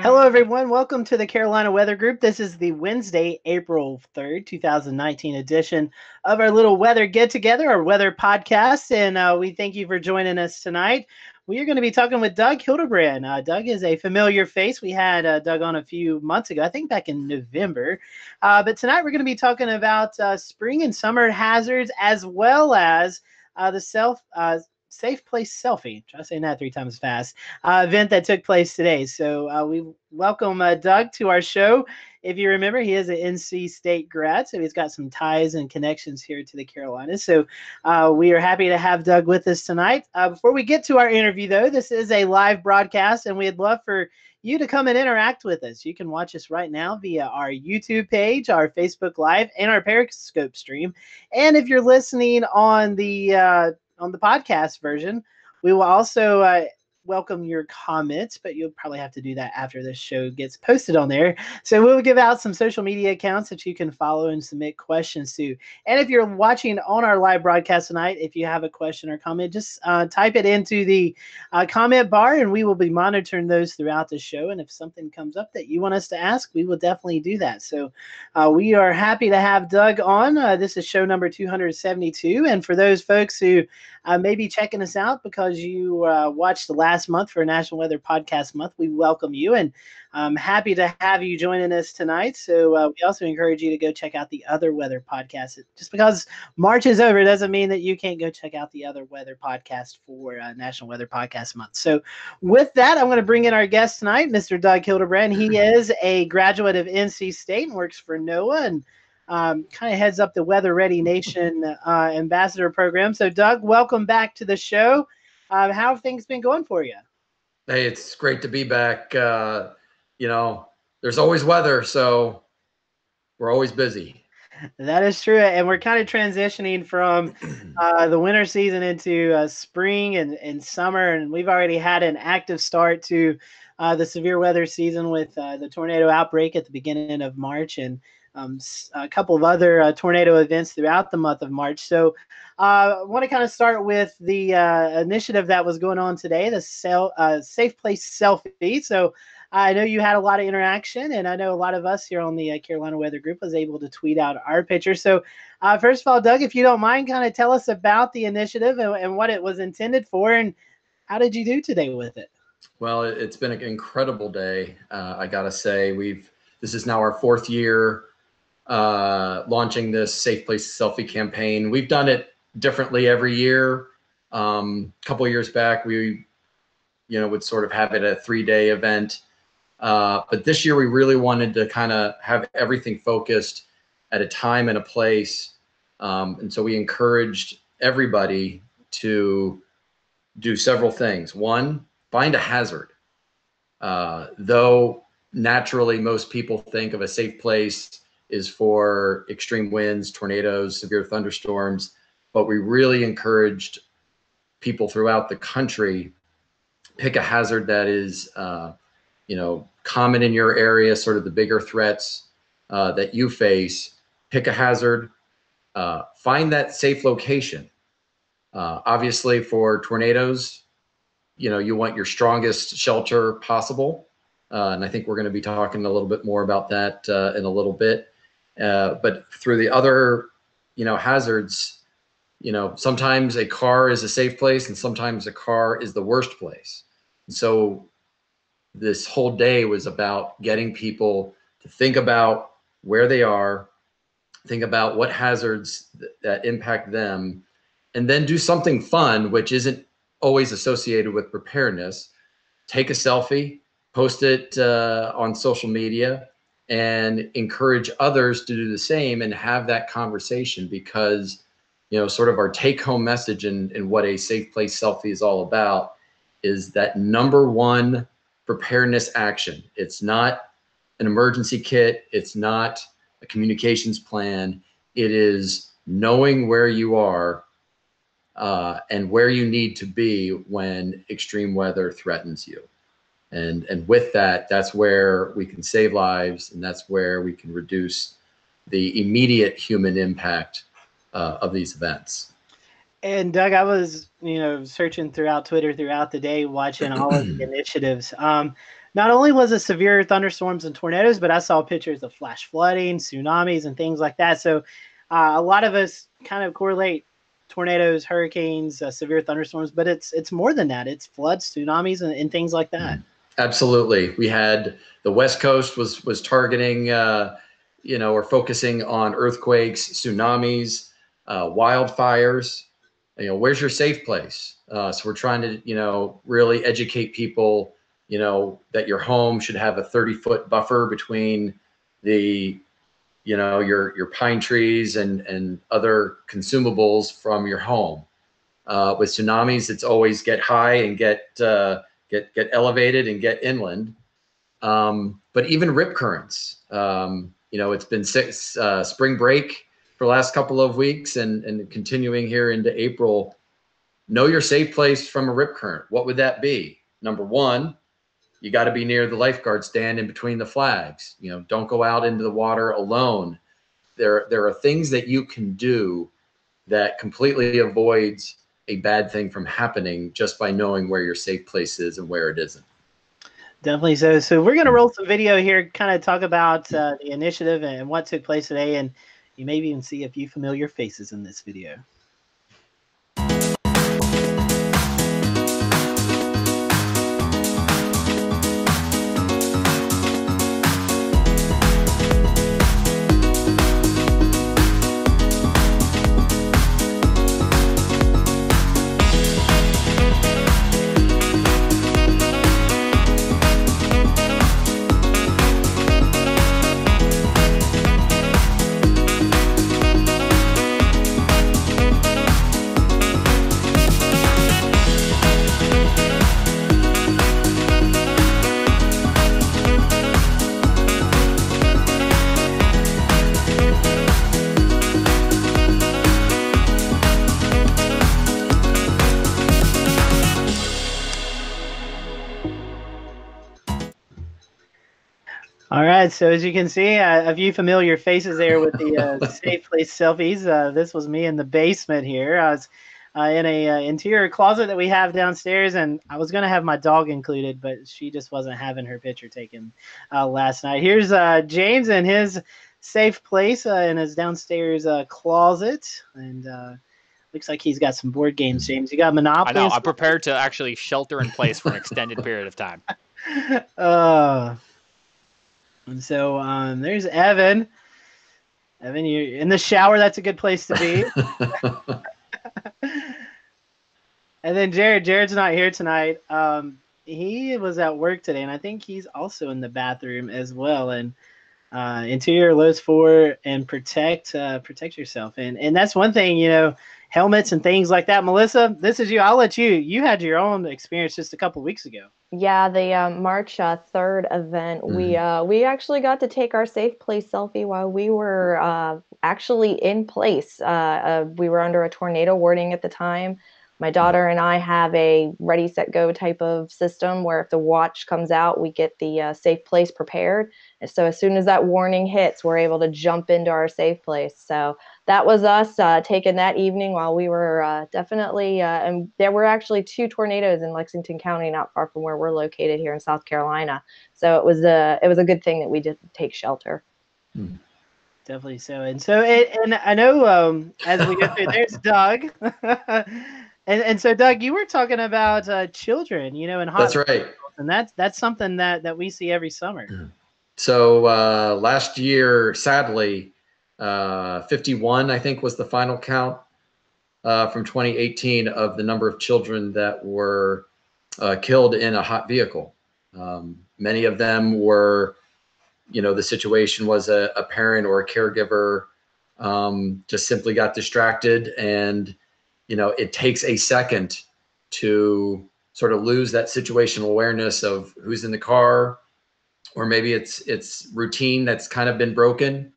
Hello, everyone. Welcome to the Carolina Weather Group. This is the Wednesday, April 3rd, 2019 edition of our little weather get together, our weather podcast. And we thank you for joining us tonight. We are going to be talking with Doug Hilderbrand. Doug is a familiar face. We had Doug on a few months ago, I think back in November. But tonight we're going to be talking about spring and summer hazards as well as the Safe Place Selfie. Try saying that 3 times fast. Event that took place today. So we welcome Doug to our show. If you remember, he is an NC State grad, so he's got some ties and connections here to the Carolinas. So we are happy to have Doug with us tonight. Before we get to our interview, though, this is a live broadcast, and we'd love for you to come and interact with us. You can watch us right now via our YouTube page, our Facebook Live, and our Periscope stream. And if you're listening on the podcast version, we will also welcome your comments, but you'll probably have to do that after this show gets posted on there. So we'll give out some social media accounts that you can follow and submit questions to. And if you're watching on our live broadcast tonight, if you have a question or comment, just type it into the comment bar, and we will be monitoring those throughout the show. And if something comes up that you want us to ask, we will definitely do that. So we are happy to have Doug on. This is show number 272. And for those folks who may be checking us out because you watched the last month for National Weather Podcast Month, we welcome you, and I'm happy to have you joining us tonight. So we also encourage you to go check out the other weather podcasts. Just because March is over doesn't mean that you can't go check out the other weather podcast for National Weather Podcast Month. So with that, I'm going to bring in our guest tonight, Mr. Doug Hilderbrand. He is a graduate of NC State and works for NOAA, and kind of heads up the Weather Ready Nation ambassador program. So Doug, welcome back to the show. How have things been going for you? Hey, it's great to be back. There's always weather, so we're always busy. That is true. And we're kind of transitioning from the winter season into spring and summer. And we've already had an active start to the severe weather season with the tornado outbreak at the beginning of March, and a couple of other tornado events throughout the month of March. So I want to kind of start with the initiative that was going on today, the Safe Place Selfie. So I know you had a lot of interaction, and I know a lot of us here on the Carolina Weather Group was able to tweet out our picture. So first of all, Doug, if you don't mind, kind of tell us about the initiative and what it was intended for, and how did you do today with it? Well, it's been an incredible day. I got to say, this is now our 4th year launching this Safe Place Selfie campaign. We've done it differently every year. A couple of years back, we would sort of have it a 3-day event. But this year we really wanted to kind of have everything focused at a time and a place. And so we encouraged everybody to do several things. One, find a hazard. Though naturally most people think of a safe place is for extreme winds, tornadoes, severe thunderstorms, but we really encouraged people throughout the country, pick a hazard that is common in your area, sort of the bigger threats that you face. Pick a hazard, find that safe location. Obviously for tornadoes, you want your strongest shelter possible. And I think we're going to be talking a little bit more about that in a little bit. But through the other, hazards, sometimes a car is a safe place and sometimes a car is the worst place. And so this whole day was about getting people to think about where they are, think about what hazards that impact them, and then do something fun, which isn't always associated with preparedness. Take a selfie, post it on social media, and encourage others to do the same and have that conversation, because sort of our take-home message in what a Safe Place Selfie is all about is that number one preparedness action. It's not an emergency kit. It's not a communications plan. It is knowing where you are and where you need to be when extreme weather threatens you. And with that, that's where we can save lives, and that's where we can reduce the immediate human impact of these events. And Doug, I was, searching throughout Twitter throughout the day, watching all of the initiatives. Not only was it severe thunderstorms and tornadoes, but I saw pictures of flash flooding, tsunamis, and things like that. So a lot of us kind of correlate tornadoes, hurricanes, severe thunderstorms, but it's more than that. It's floods, tsunamis, and things like that. Absolutely. We had the West Coast was targeting, or focusing on earthquakes, tsunamis, wildfires. Where's your safe place? So we're trying to, really educate people, that your home should have a 30-foot buffer between the, your pine trees and other consumables from your home. With tsunamis, it's always get high and get elevated and get inland. But even rip currents, it's been spring break for the last couple of weeks and continuing here into April. Know your safe place from a rip current. What would that be? Number one, you got to be near the lifeguard stand in between the flags. Don't go out into the water alone. There are things that you can do that completely avoids a bad thing from happening just by knowing where your safe place is and where it isn't. Definitely. So we're going to roll some video here, kind of talk about the initiative and what took place today. And you maybe even see a few familiar faces in this video. All right, so as you can see, a few familiar faces there with the safe place selfies. This was me in the basement here. I was in a interior closet that we have downstairs, and I was going to have my dog included, but she just wasn't having her picture taken last night. Here's James in his safe place in his downstairs closet, and looks like he's got some board games. James, you got Monopoly? I know. I'm prepared to actually shelter in place for an extended period of time. And so there's Evan. Evan, you're in the shower. That's a good place to be. And then Jared. Jared's not here tonight. He was at work today, and I think he's also in the bathroom as well. And interior loads for and protect yourself. And that's one thing, helmets and things like that. Melissa, this is you. I'll let you. You had your own experience just a couple of weeks ago. Yeah, the March 3rd event, we actually got to take our safe place selfie while we were actually in place. We were under a tornado warning at the time. My daughter and I have a ready, set, go type of system where if the watch comes out, we get the safe place prepared. And so as soon as that warning hits, we're able to jump into our safe place. So that was us taking that evening while we were definitely, and there were actually 2 tornadoes in Lexington County, not far from where we're located here in South Carolina. So it was a good thing that we did take shelter. Definitely so. And I know as we go through, there's Doug. And so, Doug, you were talking about children, in hospitals. That's right. And that's something that we see every summer. So last year, sadly, 51, I think, was the final count from 2018 of the number of children that were killed in a hot vehicle. Many of them were, the situation was a parent or a caregiver just simply got distracted, and it takes a second to sort of lose that situational awareness of who's in the car, or maybe it's routine that's kind of been broken,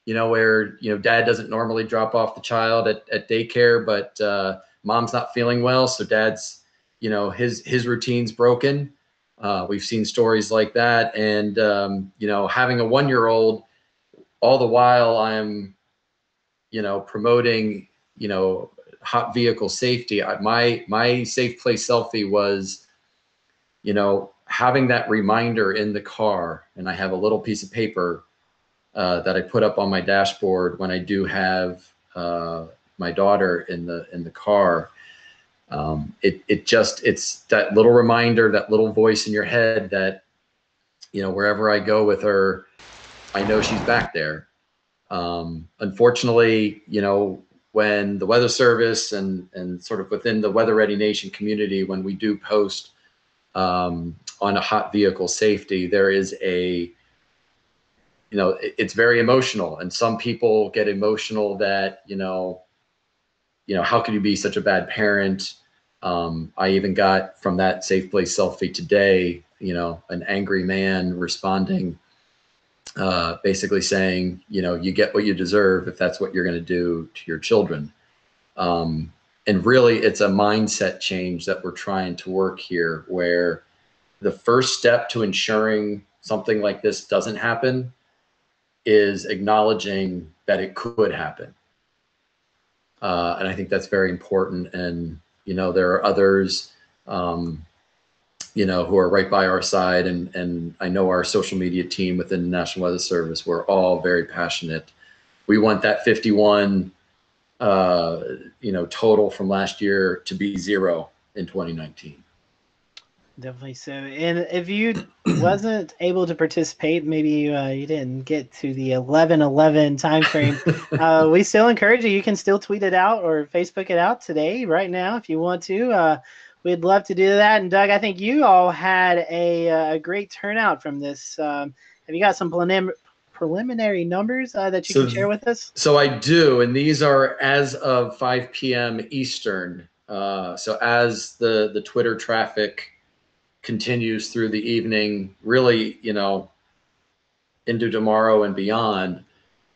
where, dad doesn't normally drop off the child at daycare, but mom's not feeling well. So dad's, his routine's broken. We've seen stories like that. And, having a 1-year-old, all the while I'm, promoting, hot vehicle safety, my safe place selfie was, having that reminder in the car, and I have a little piece of paper that I put up on my dashboard when I do have my daughter in the car. It's that little reminder, that little voice in your head that, wherever I go with her, I know she's back there. Unfortunately, when the Weather Service and sort of within the Weather Ready Nation community, when we do post on a hot vehicle safety, there is it's very emotional, and some people get emotional that, how could you be such a bad parent? I even got from that safe place selfie today, an angry man responding, basically saying, you get what you deserve if that's what you're going to do to your children. And really, it's a mindset change that we're trying to work here, where the first step to ensuring something like this doesn't happen is acknowledging that it could happen. And I think that's very important. And, there are others, who are right by our side. And I know our social media team within the National Weather Service, we're all very passionate. We want that 51, total from last year to be 0 in 2019. Definitely so. And if you wasn't able to participate, maybe you didn't get to the 11/11 timeframe, we still encourage you. You can still tweet it out or Facebook it out today, right now, if you want to. We'd love to do that. And Doug, I think you all had a great turnout from this. Have you got some preliminary numbers that you can share with us? So I do, and these are as of 5 p.m. Eastern. So as the Twitter traffic continues through the evening, really, into tomorrow and beyond.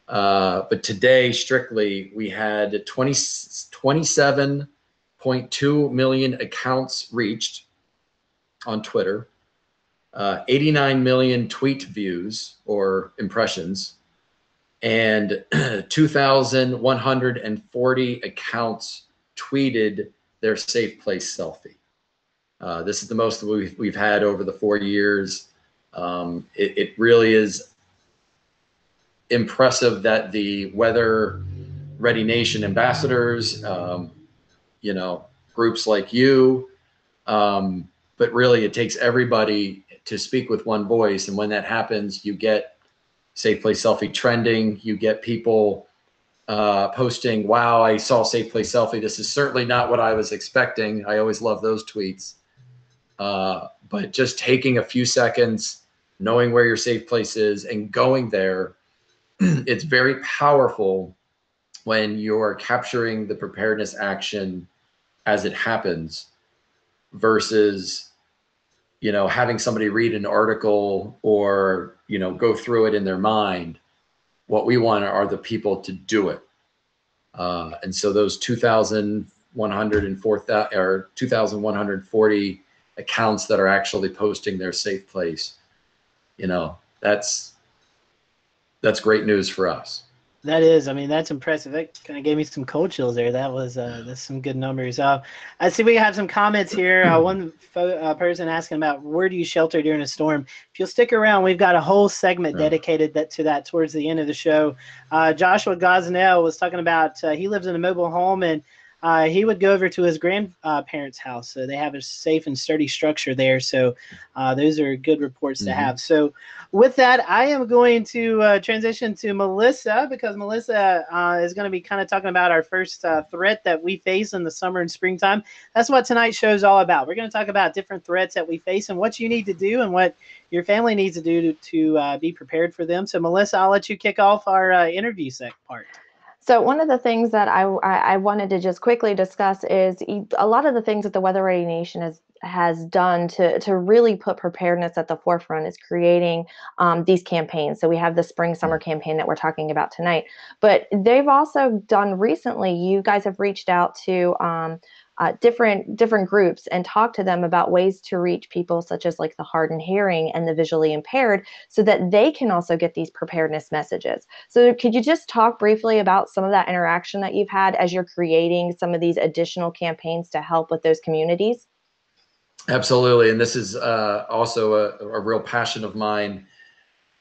But today, strictly, we had 27.2 million accounts reached on Twitter, 89 million tweet views or impressions, and 2,140 accounts tweeted their safe place selfie. This is the most we've had over the 4 years. It really is impressive that the Weather Ready Nation ambassadors, groups like you, but really it takes everybody to speak with one voice. And when that happens, you get safe place selfie trending. You get people posting, wow, I saw safe place selfie. This is certainly not what I was expecting. I always love those tweets. But just taking a few seconds, knowing where your safe place is and going there, it's very powerful when you're capturing the preparedness action as it happens versus, having somebody read an article or, go through it in their mind. What we want are the people to do it. And so those 2,140 accounts that are actually posting their safe place, that's great news for us. That is, I mean, that's impressive. That kind of gave me some cold chills there. That's some good numbers. I see we have some comments here. One person asking about where do you shelter during a storm. If you'll stick around, we've got a whole segment dedicated to that towards the end of the show. Joshua Gosnell was talking about he lives in a mobile home, and he would go over to his grandparents' house. So they have a safe and sturdy structure there. So those are good reports to have. So with that, I am going to transition to Melissa, because Melissa is going to be kind of talking about our first threat that we face in the summer and springtime. That's what tonight's show is all about. We're going to talk about different threats that we face and what you need to do and what your family needs to do to be prepared for them. So Melissa, I'll let you kick off our interview part. So one of the things that I wanted to just quickly discuss is a lot of the things that the Weather Ready Nation has done to really put preparedness at the forefront is creating these campaigns. So we have the spring summer campaign that we're talking about tonight, but they've also done recently, you guys have reached out to different groups and talk to them about ways to reach people such as like the hard and hearing and the visually impaired, so that they can also get these preparedness messages. So could you just talk briefly about some of that interaction that you've had as you're creating some of these additional campaigns to help with those communities? Absolutely. And this is also a real passion of mine.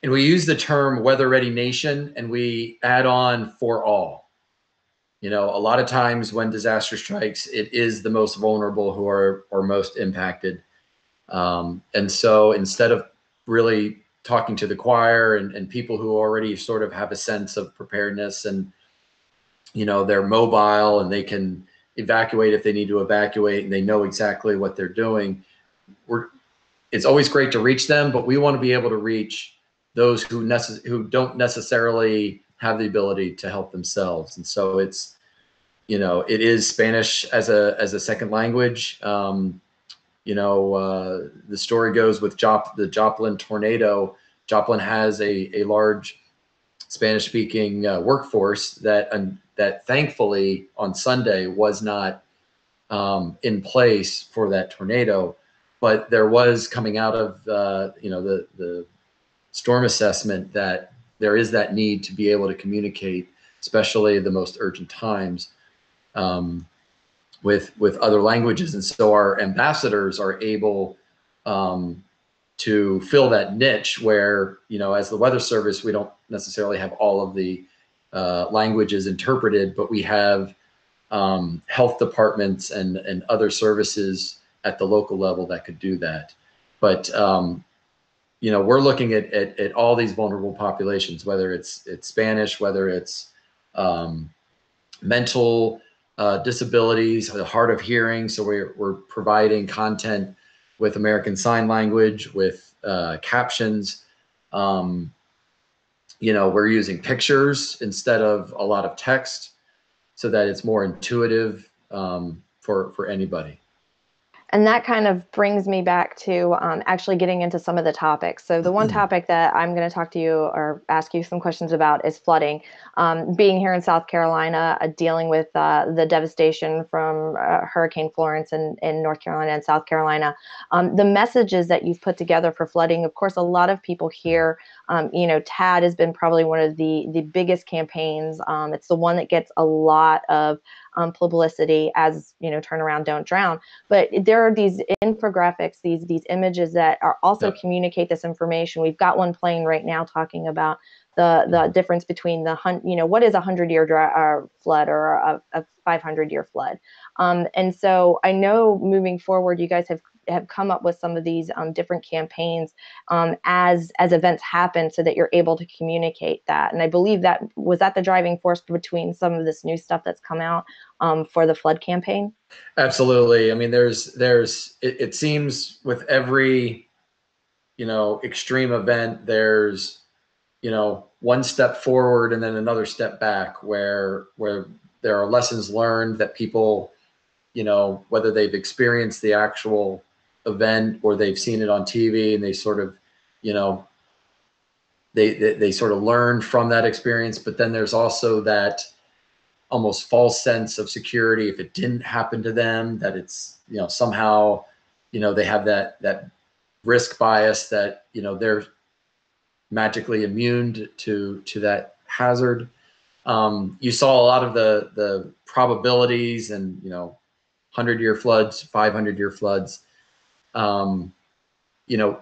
And we use the term Weather Ready Nation, and we add on for all. A lot of times when disaster strikes, it is the most vulnerable who are most impacted. And so instead of really talking to the choir and people who already sort of have a sense of preparedness and, they're mobile and they can evacuate if they need to evacuate and they know exactly what they're doing, it's always great to reach them, but we want to be able to reach those who don't necessarily have the ability to help themselves. And so it is Spanish as a second language. The story goes with the Joplin tornado. Joplin has a large Spanish-speaking workforce that thankfully on Sunday was not in place for that tornado, but there was coming out of the storm assessment that there is that need to be able to communicate, especially the most urgent times, with other languages. And so our ambassadors are able to fill that niche where, as the Weather Service, we don't necessarily have all of the languages interpreted, but we have health departments and other services at the local level that could do that. But we're looking at all these vulnerable populations, whether it's Spanish, whether it's mental disabilities, the hard of hearing. So we're providing content with American Sign Language, with captions. We're using pictures instead of a lot of text, so that it's more intuitive for anybody. And that kind of brings me back to actually getting into some of the topics. So the one topic that I'm going to talk to you or ask you some questions about is flooding. Being here in South Carolina, dealing with the devastation from Hurricane Florence in North Carolina and South Carolina, the messages that you've put together for flooding, of course, a lot of people here, TAD has been probably one of the biggest campaigns. It's the one that gets a lot of publicity, as turn around, don't drown. But there are these infographics, these images that are also communicate this information. We've got one playing right now talking about the difference between what is a 100-year flood or a 500-year flood. And so I know moving forward, you guys have come up with some of these different campaigns as events happen, so that you're able to communicate that. And I believe that was the driving force between some of this new stuff that's come out for the flood campaign. Absolutely. I mean, it seems with every extreme event, there's one step forward and then another step back, where there are lessons learned that people, whether they've experienced the actual event or they've seen it on TV, and they sort of, they sort of learn from that experience. But then there's also that almost false sense of security if it didn't happen to them, that it's, somehow, they have that risk bias that, they're magically immune to that hazard. You saw a lot of the probabilities and 100-year floods, 500-year floods.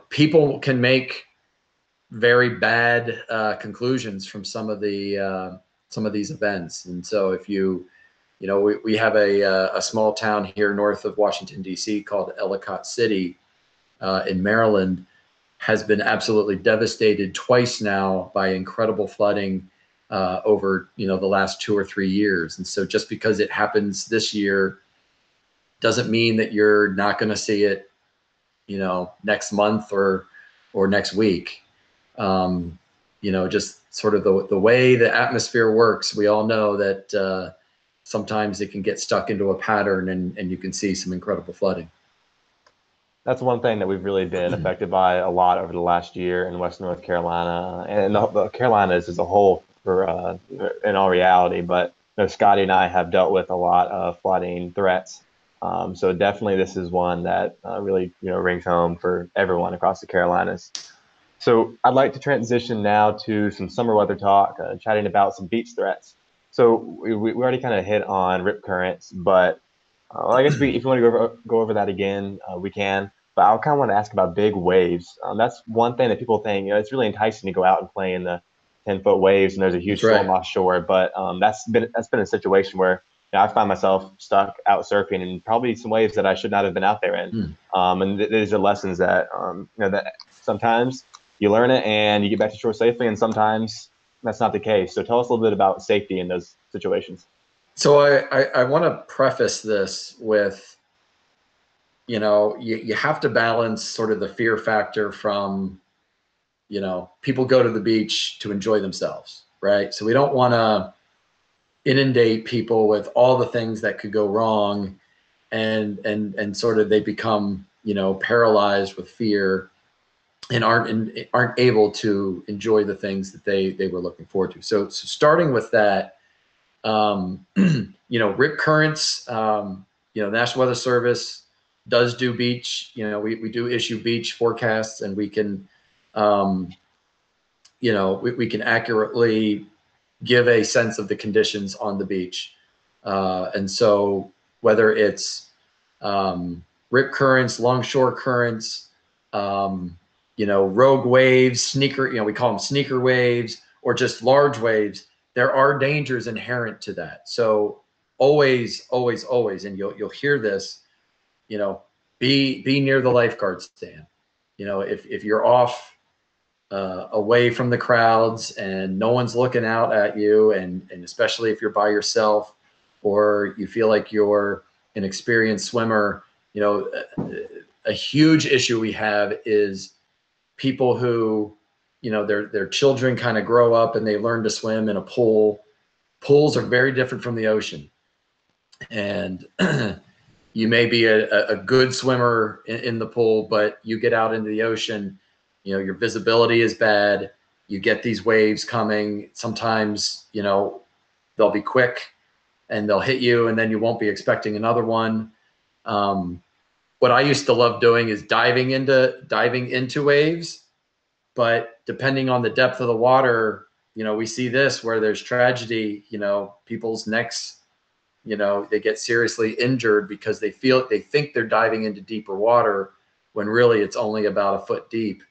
People can make very bad conclusions from some of these events. And so if we have a small town here north of Washington, D.C. called Ellicott City in Maryland, has been absolutely devastated twice now by incredible flooding over the last 2 or 3 years. And so just because it happens this year doesn't mean that you're not going to see it next month or next week. Just sort of the way the atmosphere works, we all know that sometimes it can get stuck into a pattern, and you can see some incredible flooding. That's one thing that we've really been affected by a lot over the last year in Western North Carolina, and the Carolinas as a whole, in all reality. But Scotty and I have dealt with a lot of flooding threats So definitely this is one that really rings home for everyone across the Carolinas. So I'd like to transition now to some summer weather talk, chatting about some beach threats. So we already kind of hit on rip currents, but I guess if you want to go over that again, we can. But I kind of want to ask about big waves. That's one thing that people think, it's really enticing to go out and play in the 10-foot waves, and there's a huge That's right. storm offshore. But that's been a situation where I find myself stuck out surfing in probably some waves that I should not have been out there in. And these are lessons that that sometimes you learn it and you get back to shore safely, and sometimes that's not the case. So tell us a little bit about safety in those situations. So I want to preface this with, you have to balance sort of the fear factor from, people go to the beach to enjoy themselves, right? So we don't want to inundate people with all the things that could go wrong, and sort of they become, paralyzed with fear and aren't able to enjoy the things that they were looking forward to. So starting with that, rip currents, National Weather Service does do beach, we do issue beach forecasts, and we can, we can accurately give a sense of the conditions on the beach. And so whether it's rip currents, longshore currents, rogue waves, we call them sneaker waves, or just large waves, there are dangers inherent to that. So always, always, always, and you'll hear this, be near the lifeguard stand. If you're off away from the crowds and no one's looking out at you, and especially if you're by yourself or you feel like you're an experienced swimmer, a huge issue we have is people who, their children kind of grow up and they learn to swim in a pool. Pools are very different from the ocean. And you may be a good swimmer in the pool, but you get out into the ocean, your visibility is bad. You get these waves coming. Sometimes, they'll be quick and they'll hit you, and then you won't be expecting another one. What I used to love doing is diving into waves, but depending on the depth of the water, we see this where there's tragedy, people's necks, they get seriously injured because they think they're diving into deeper water when really it's only about a foot deep,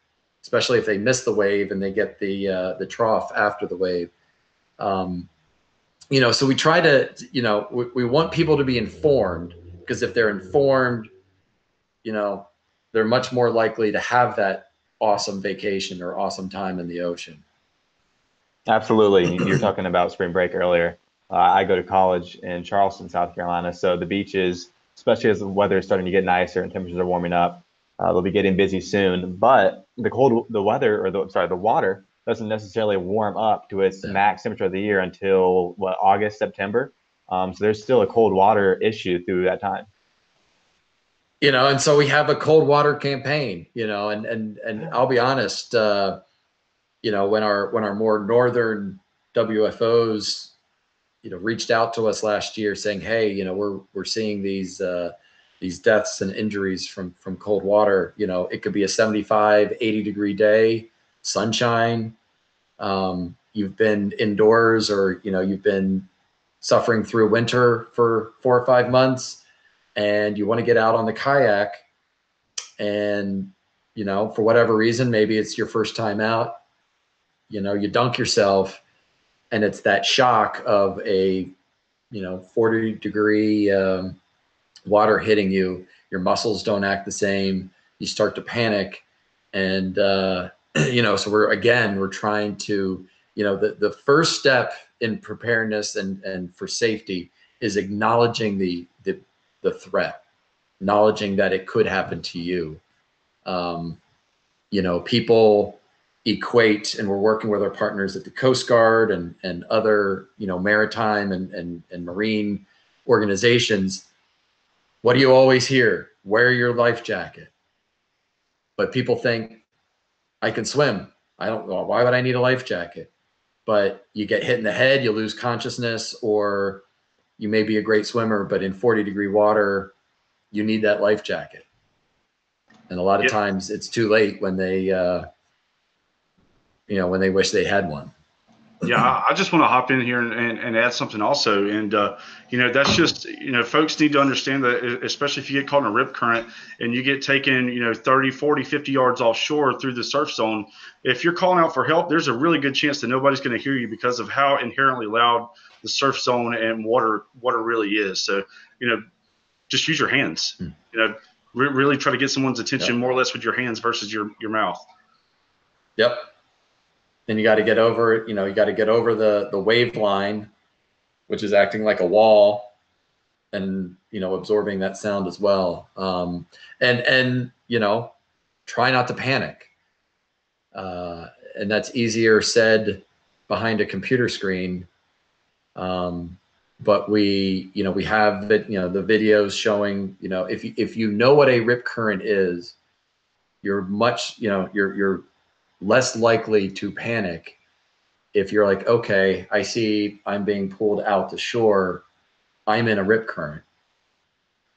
especially if they miss the wave and they get the trough after the wave. So we try to, we want people to be informed, because if they're informed, they're much more likely to have that awesome vacation or awesome time in the ocean. Absolutely. You're talking about spring break earlier. I go to college in Charleston, South Carolina. So the beaches, especially as the weather is starting to get nicer and temperatures are warming up, they'll be getting busy soon. But the water doesn't necessarily warm up to its max temperature of the year until August, September. So there's still a cold water issue through that time. And so we have a cold water campaign, and I'll be honest, when our more northern WFOs, reached out to us last year saying, hey, we're seeing these deaths and injuries from cold water. It could be a 75, 80 degree day, sunshine. You've been indoors, or, you've been suffering through winter for 4 or 5 months, and you want to get out on the kayak, and, for whatever reason, maybe it's your first time out, you dunk yourself, and it's that shock of a, 40 degree water hitting you. Your muscles don't act the same. You start to panic. And, so we're trying to, the first step in preparedness and for safety is acknowledging the threat, acknowledging that it could happen to you. People equate, and we're working with our partners at the Coast Guard and other, maritime and marine organizations. What do you always hear? Wear your life jacket. But people think, I can swim. I don't know. Why would I need a life jacket? But you get hit in the head, you lose consciousness, or you may be a great swimmer, but in 40 degree water, you need that life jacket. And a lot of times it's too late when they, when they wish they had one. Yeah, I just want to hop in here and add something also. And, that's just, folks need to understand that, especially if you get caught in a rip current and you get taken, 30, 40, 50 yards offshore through the surf zone. If you're calling out for help, there's a really good chance that nobody's going to hear you because of how inherently loud the surf zone and water really is. So, just use your hands, really try to get someone's attention more or less with your hands versus your mouth. Yep. And you got to get over, the wave line, which is acting like a wall, and, absorbing that sound as well. And try not to panic. And that's easier said behind a computer screen. But we have the videos showing, if you know what a rip current is, you're much, you're less likely to panic if you're like, okay, I see I'm being pulled out to shore, I'm in a rip current.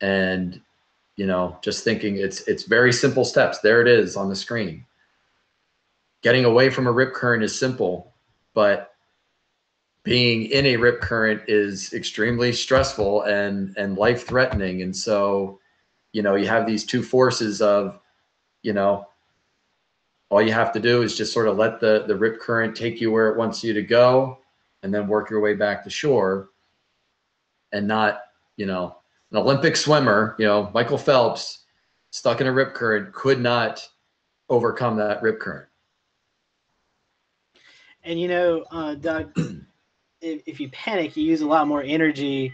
And, just thinking it's very simple steps. There it is on the screen. Getting away from a rip current is simple, but being in a rip current is extremely stressful and life-threatening. And so, you have these two forces of, all you have to do is just sort of let the rip current take you where it wants you to go, and then work your way back to shore. And not, an Olympic swimmer, Michael Phelps, stuck in a rip current, could not overcome that rip current. And Doug, if you panic, you use a lot more energy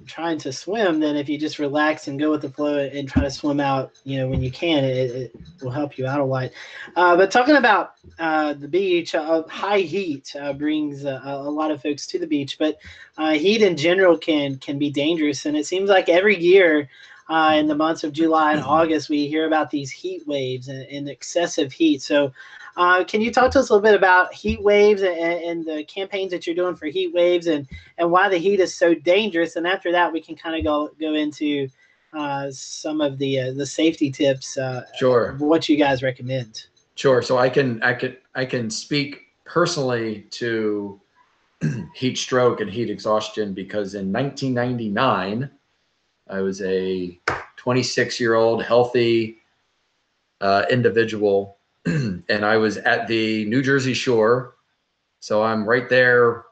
trying to swim than if you just relax and go with the flow and try to swim out, when you can. It will help you out a lot. But talking about the beach, high heat brings a lot of folks to the beach, but heat in general can be dangerous. And it seems like every year in the months of July and August, we hear about these heat waves and excessive heat. So can you talk to us a little bit about heat waves and the campaigns that you're doing for heat waves and why the heat is so dangerous? And after that, we can kind of go into some of the safety tips. Sure. What you guys recommend. Sure. So I can speak personally to heat stroke and heat exhaustion, because in 1999, I was a 26-year-old healthy individual. And I was at the New Jersey shore. So I'm right there.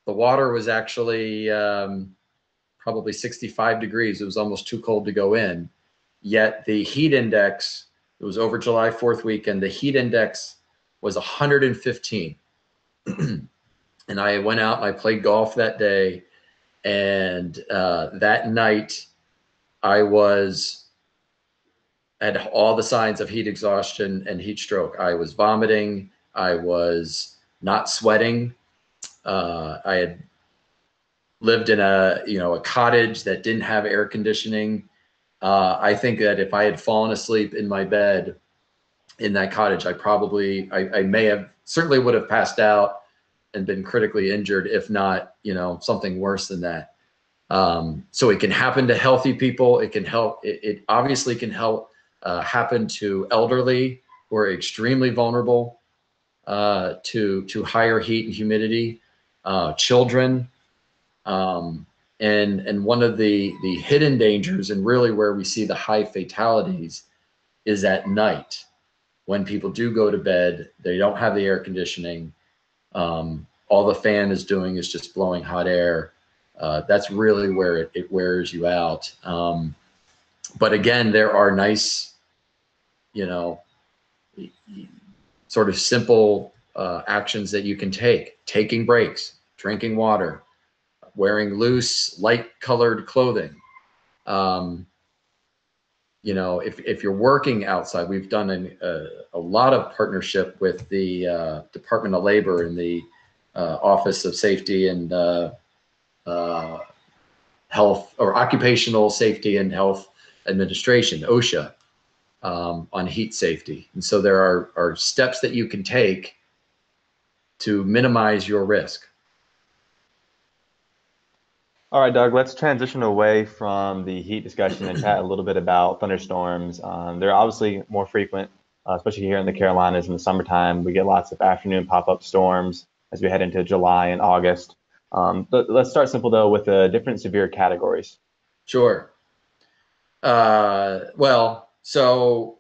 The water was actually probably 65 degrees. It was almost too cold to go in. Yet the heat index, it was over July 4th weekend, the heat index was 115. And I went out and I played golf that day. And that night I had all the signs of heat exhaustion and heat stroke. I was vomiting. I was not sweating. I had lived in a cottage that didn't have air conditioning. I think that if I had fallen asleep in my bed in that cottage, I may have certainly would have passed out and been critically injured, if not, something worse than that. So it can happen to healthy people. It can help. It obviously can help happen to elderly who are extremely vulnerable to higher heat and humidity, children, and one of the hidden dangers, and really where we see the high fatalities, is at night when people do go to bed. They don't have the air conditioning. All the fan is doing is just blowing hot air. That's really where it wears you out. But again, there are nice, sort of simple actions that you can take. Taking breaks, drinking water, wearing loose, light-colored clothing. If you're working outside, we've done a lot of partnership with the Department of Labor and the Office of Safety and Health, or Occupational Safety and Health Administration, OSHA, on heat safety. And so there are steps that you can take to minimize your risk. All right, Doug, let's transition away from the heat discussion and chat a little bit about thunderstorms. They're obviously more frequent, especially here in the Carolinas in the summertime. We get lots of afternoon pop-up storms as we head into July and August. But let's start simple, though, with the different severe categories. Sure. Well, so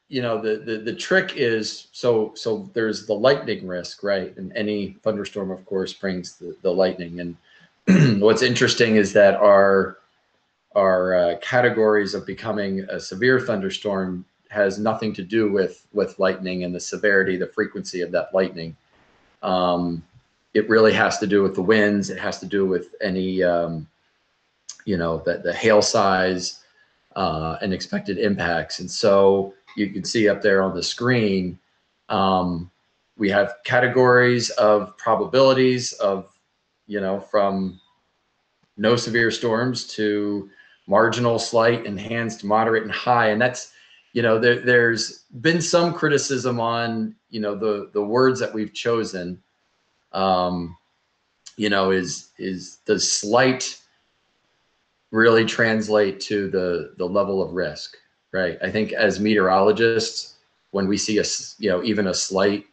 the trick is so there's the lightning risk, right? And any thunderstorm, of course, brings the lightning. And what's interesting is that our categories of becoming a severe thunderstorm has nothing to do with lightning and the severity, the frequency of that lightning. It really has to do with the winds. It has to do with any the hail size and expected impacts. And so you can see up there on the screen, we have categories of probabilities of, from no severe storms to marginal, slight, enhanced, moderate, and high. And that's, there's been some criticism on, the words that we've chosen. Does slight really translate to the level of risk, right? I think as meteorologists, when we see even a slight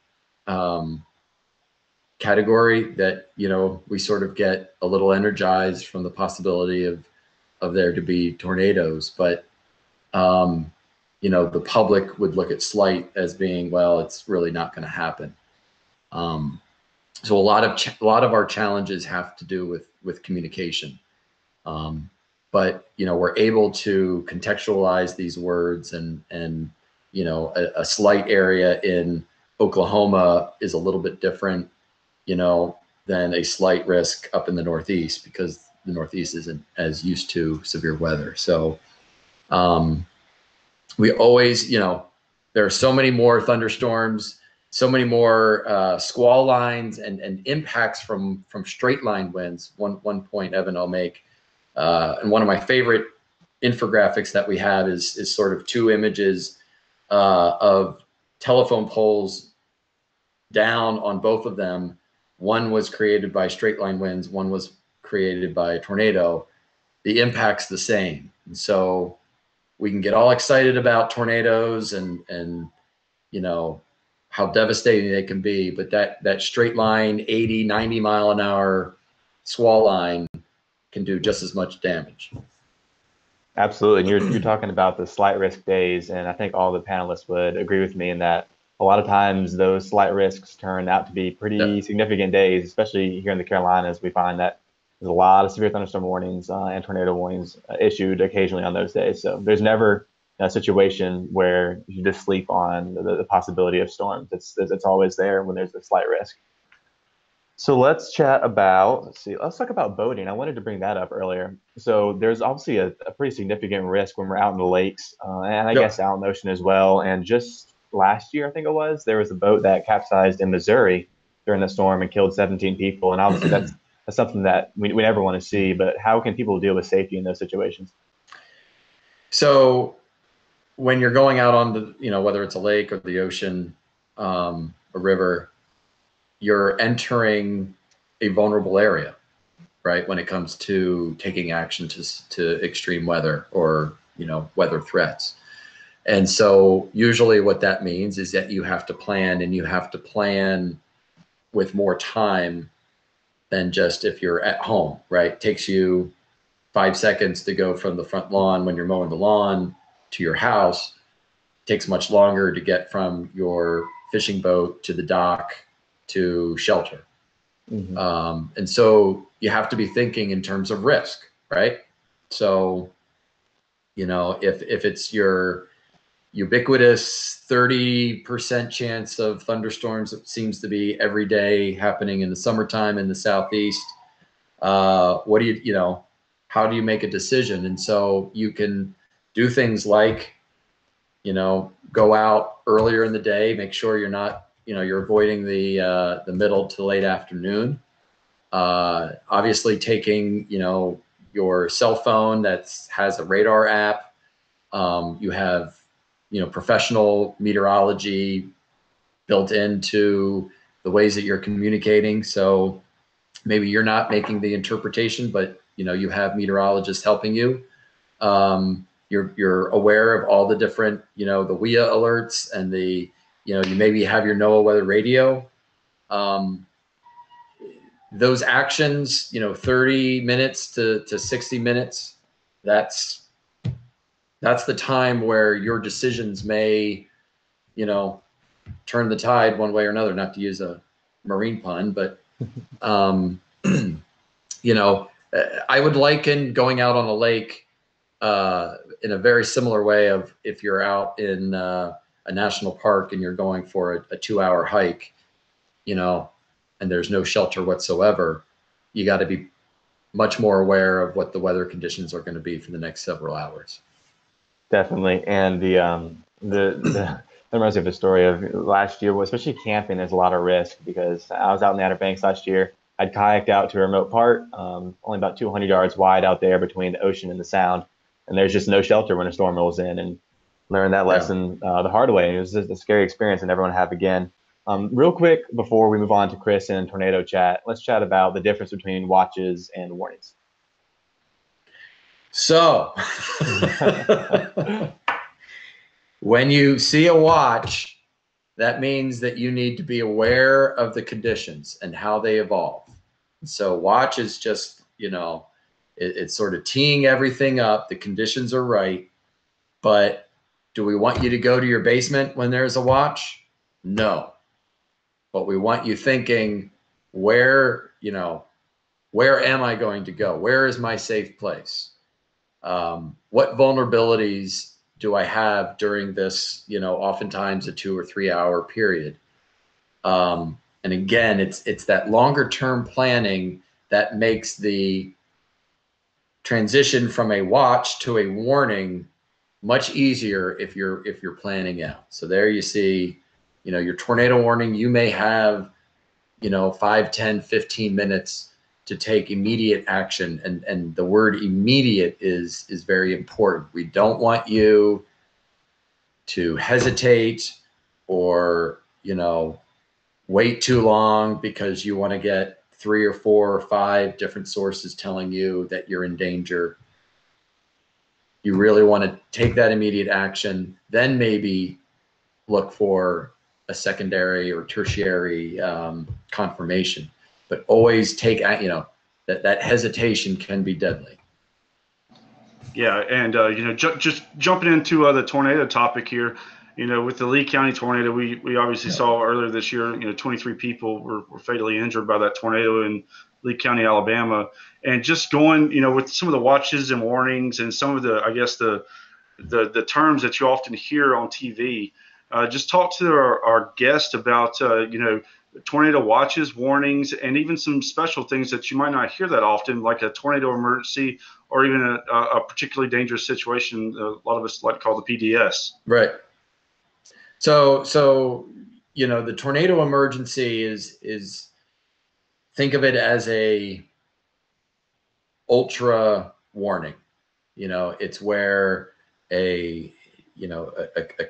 category, that we sort of get a little energized from the possibility of there to be tornadoes. But the public would look at slight as being, well, it's really not going to happen. So a lot of our challenges have to do with communication. But we're able to contextualize these words, and a slight area in Oklahoma is a little bit different than a slight risk up in the Northeast, because the Northeast isn't as used to severe weather. So we always, there are so many more thunderstorms, so many more squall lines and impacts from straight line winds. One point, Evan, I'll make. And one of my favorite infographics that we have is sort of two images of telephone poles down on both of them. One was created by straight line winds, one was created by a tornado. The impact's the same. And so we can get all excited about tornadoes and how devastating they can be, but that straight line 80, 90 mile an hour squall line can do just as much damage. Absolutely. And you're talking about the slight risk days, and I think all the panelists would agree with me in that a lot of times those slight risks turn out to be pretty significant days, especially here in the Carolinas. We find that there's a lot of severe thunderstorm warnings and tornado warnings issued occasionally on those days. So there's never a situation where you just sleep on the possibility of storms. It's always there when there's a slight risk. So let's chat about, let's talk about boating. I wanted to bring that up earlier. So there's obviously a pretty significant risk when we're out in the lakes and I guess out in the ocean as well. And just last year, I think it was, there was a boat that capsized in Missouri during the storm and killed 17 people. And obviously that's something that we never want to see, but how can people deal with safety in those situations? So when you're going out on the, whether it's a lake or the ocean, a river, you're entering a vulnerable area, right? When it comes to taking action to extreme weather or, weather threats. And so usually what that means is that you have to plan, and you have to plan with more time than just if you're at home, right? It takes you 5 seconds to go from the front lawn when you're mowing the lawn to your house. It takes much longer to get from your fishing boat to the dock to shelter. Mm-hmm. And so you have to be thinking in terms of risk, right? So, if it's your ubiquitous 30% chance of thunderstorms, it seems to be every day happening in the summertime in the Southeast, what do you, how do you make a decision? And so you can do things like, go out earlier in the day, make sure you're not, you're avoiding the middle to late afternoon. Obviously taking, your cell phone that has a radar app. You have, professional meteorology built into the ways that you're communicating. So, maybe you're not making the interpretation, but you have meteorologists helping you. You're aware of all the different, the WIA alerts and you maybe have your NOAA weather radio. Those actions, 30 minutes to 60 minutes, that's the time where your decisions may, turn the tide one way or another, not to use a marine pun, but, I would liken going out on a lake in a very similar way of if you're out in a national park and you're going for a 2-hour hike, and there's no shelter whatsoever, you got to be much more aware of what the weather conditions are going to be for the next several hours. Definitely. And that reminds me of a story of last year, especially camping, there's a lot of risk because I was out in the Outer Banks last year. I'd kayaked out to a remote part, only about 200 yards wide out there between the ocean and the sound. And there's just no shelter when a storm rolls in, and learned that lesson the hard way. It was just a scary experience I never want to have again. Real quick, before we move on to Chris and tornado chat, let's chat about the difference between watches and warnings. So when you see a watch, that means that you need to be aware of the conditions and how they evolve. So watch is just, it's sort of teeing everything up. The conditions are right. But do we want you to go to your basement when there's a watch? No. But we want you thinking, where am I going to go? Where is my safe place? What vulnerabilities do I have during this, oftentimes a 2 or 3 hour period? And again, it's that longer term planning that makes the transition from a watch to a warning much easier if you're planning out. So there you see, your tornado warning, you may have, 5, 10, 15 minutes to take immediate action. And the word immediate is very important. We don't want you to hesitate or, wait too long because you want to get 3 or 4 or 5 different sources telling you that you're in danger. You really want to take that immediate action, then maybe look for a secondary or tertiary confirmation. But always take, that hesitation can be deadly. Yeah, and just jumping into the tornado topic here, with the Lee County tornado, we obviously saw earlier this year, 23 people were fatally injured by that tornado in Lee County, Alabama. And just going, with some of the watches and warnings and some of the, I guess, the terms that you often hear on TV, just talk to our guest about, tornado watches, warnings, and even some special things that you might not hear that often, like a tornado emergency or even a particularly dangerous situation. A lot of us like to call the PDS. Right. So the tornado emergency is think of it as a ultra warning. It's where a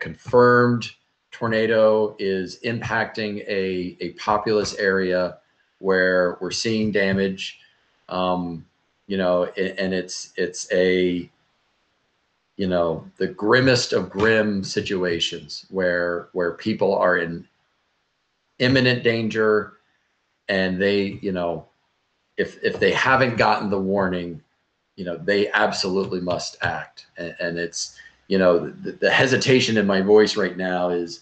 confirmed tornado is impacting a populous area where we're seeing damage, and it's a, the grimmest of grim situations where people are in imminent danger, and they, if they haven't gotten the warning, they absolutely must act. And it's, the hesitation in my voice right now is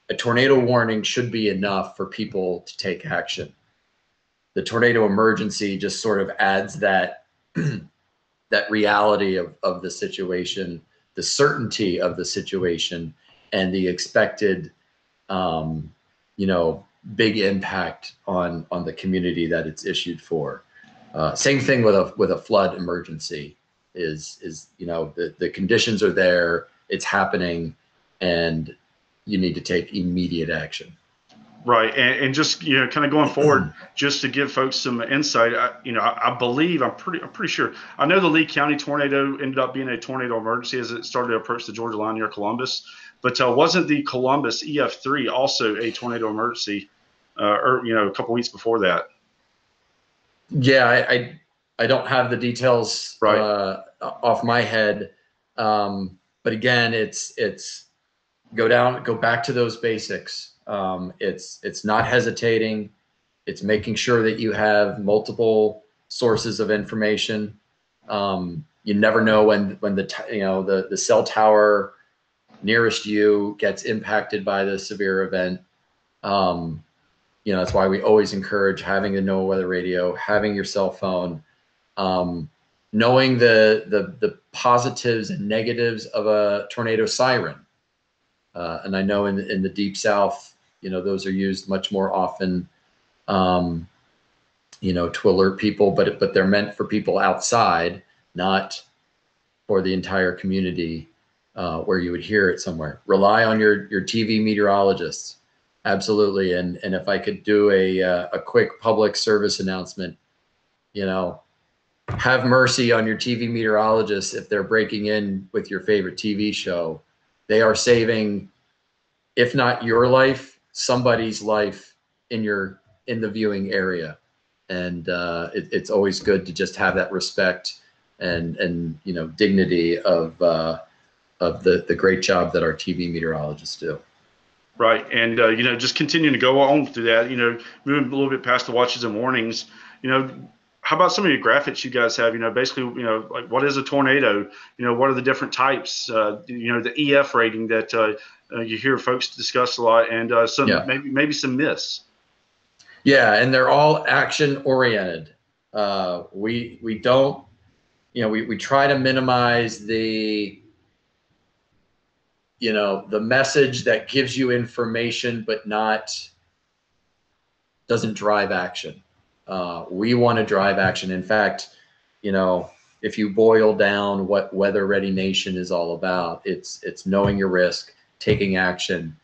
a tornado warning should be enough for people to take action. The tornado emergency just sort of adds that that reality of the situation, the certainty of the situation, and the expected, big impact on the community that it's issued for. Same thing with a flood emergency is the conditions are there, it's happening, and you need to take immediate action. Right, and just kind of going forward, just to give folks some insight. I believe I'm pretty sure. I know the Lee County tornado ended up being a tornado emergency as it started to approach the Georgia line near Columbus, but wasn't the Columbus EF3 also a tornado emergency, or a couple weeks before that? Yeah, I don't have the details Right. off my head, but again, it's go back to those basics. It's not hesitating. It's making sure that you have multiple sources of information. You never know when the cell tower nearest you gets impacted by the severe event. That's why we always encourage having a NOAA weather radio, having your cell phone, knowing the positives and negatives of a tornado siren. And I know in the deep south, those are used much more often, to alert people, but they're meant for people outside, not for the entire community, where you would hear it somewhere. Rely on your TV meteorologists. Absolutely. And if I could do a quick public service announcement, have mercy on your TV meteorologists if they're breaking in with your favorite TV show. They are saving, if not your life, somebody's life in the viewing area. And it's always good to just have that respect and dignity of the great job that our TV meteorologists do. Right. And, just continuing to go on through that, moving a little bit past the watches and warnings, how about some of your graphics you guys have, basically, like what is a tornado? What are the different types, the EF rating that you hear folks discuss a lot, and maybe some myths. Yeah. And they're all action oriented. We don't, we try to minimize the message that gives you information, but doesn't drive action. We want to drive action. In fact, if you boil down what Weather Ready Nation is all about, it's knowing your risk, taking action,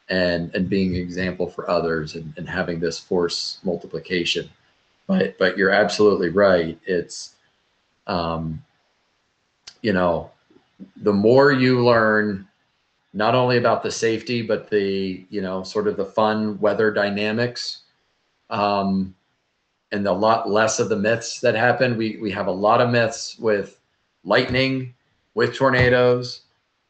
and being an example for others, and having this force multiplication. But you're absolutely right. It's, the more you learn, not only about the safety, but the, sort of the fun weather dynamics, and a lot less of the myths that happen. We have a lot of myths with lightning, with tornadoes,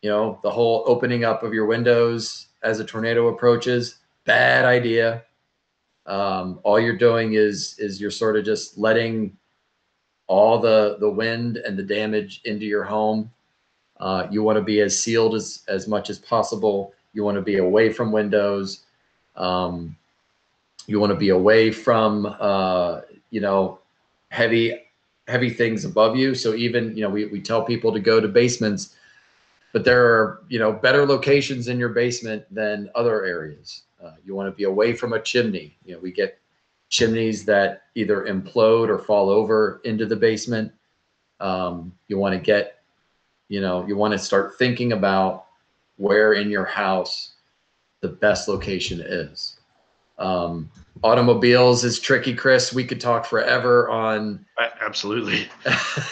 the whole opening up of your windows as a tornado approaches, bad idea. All you're doing is you're sort of just letting all the wind and the damage into your home. You want to be as sealed as much as possible. You want to be away from windows. You want to be away from, heavy things above you. So even, we tell people to go to basements, but there are, better locations in your basement than other areas. You want to be away from a chimney. We get chimneys that either implode or fall over into the basement. You want to get, you want to start thinking about where in your house the best location is. Automobiles is tricky, Chris. We could talk forever on. Absolutely.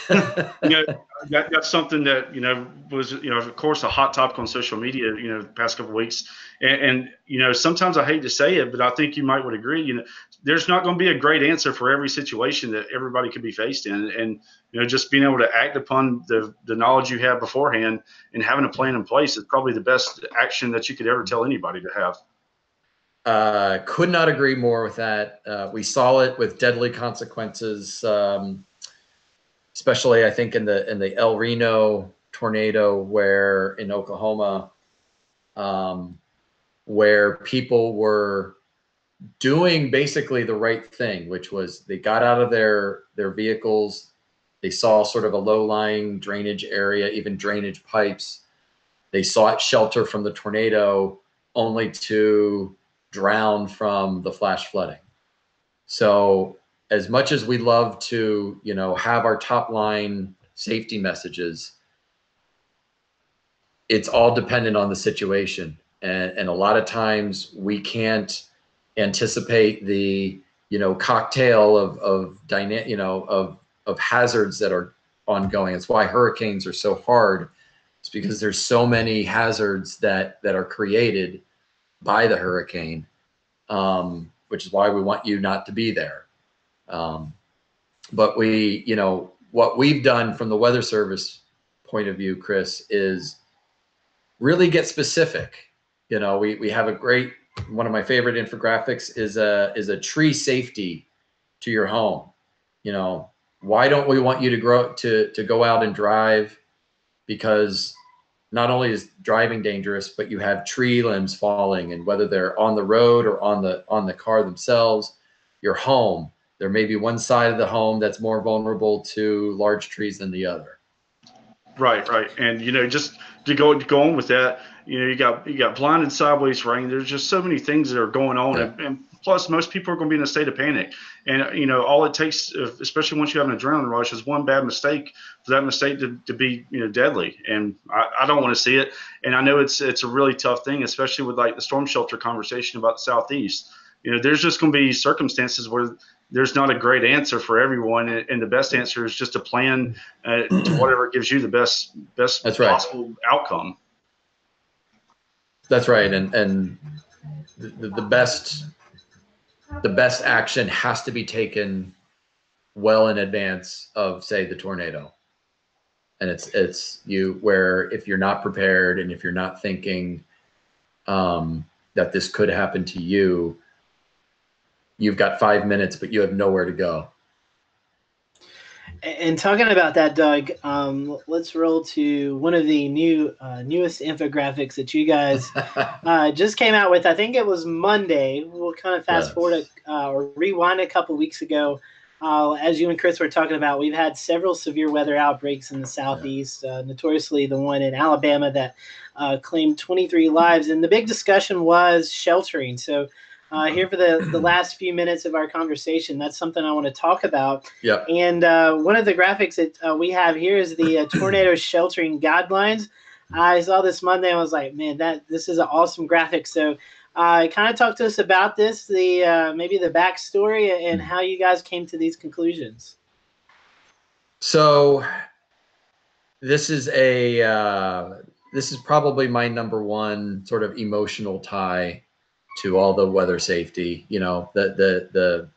That's something that, was, of course, a hot topic on social media, the past couple of weeks. And, sometimes I hate to say it, but I think you might would agree, there's not going to be a great answer for every situation that everybody could be faced in. And, just being able to act upon the knowledge you have beforehand and having a plan in place is probably the best action that you could ever tell anybody to have. Could not agree more with that. We saw it with deadly consequences, especially I think in the El Reno tornado, where in Oklahoma, where people were doing basically the right thing, which was they got out of their vehicles. They saw sort of a low-lying drainage area, even drainage pipes. They sought shelter from the tornado, only to drown from the flash flooding. So as much as we love to, have our top line safety messages, it's all dependent on the situation. And a lot of times we can't anticipate the, cocktail of hazards that are ongoing. It's why hurricanes are so hard. It's because there's so many hazards that are created by the hurricane, which is why we want you not to be there. But what we've done from the Weather Service point of view, Chris, is really get specific. We have one of my favorite infographics is a tree safety to your home. Why don't we want you to go out and drive? Because not only is driving dangerous, but you have tree limbs falling, and whether they're on the road or on the car themselves, your home, there may be one side of the home that's more vulnerable to large trees than the other. Right. And just to go on with that, you got blind and sideways rain. There's just so many things that are going on, Yeah. and plus most people are going to be in a state of panic. And all it takes, especially once you have an adrenaline rush, is one bad mistake for that mistake to be deadly. And I don't want to see it. And I know it's a really tough thing, especially with like the storm shelter conversation about the Southeast. There's just going to be circumstances where there's not a great answer for everyone, and the best answer is just to plan to whatever gives you the best That's right. possible outcome. That's right, and the best action has to be taken well in advance of, say, the tornado. And it's where if you're not prepared and if you're not thinking that this could happen to you, you've got 5 minutes, but you have nowhere to go. And talking about that, Doug, let's roll to one of the newest infographics that you guys just came out with. I think it was Monday. We'll kind of fast forward or rewind a couple weeks ago. As you and Chris were talking about, we've had several severe weather outbreaks in the Southeast, notoriously the one in Alabama that claimed 23 lives. And the big discussion was sheltering. So here for the last few minutes of our conversation, that's something I want to talk about. Yep. And one of the graphics that we have here is the tornado sheltering guidelines. I saw this Monday and I was like, man, this is an awesome graphic. So kind of talk to us about this, maybe the backstory and how you guys came to these conclusions. So this is probably my number one sort of emotional tie to all the weather safety. The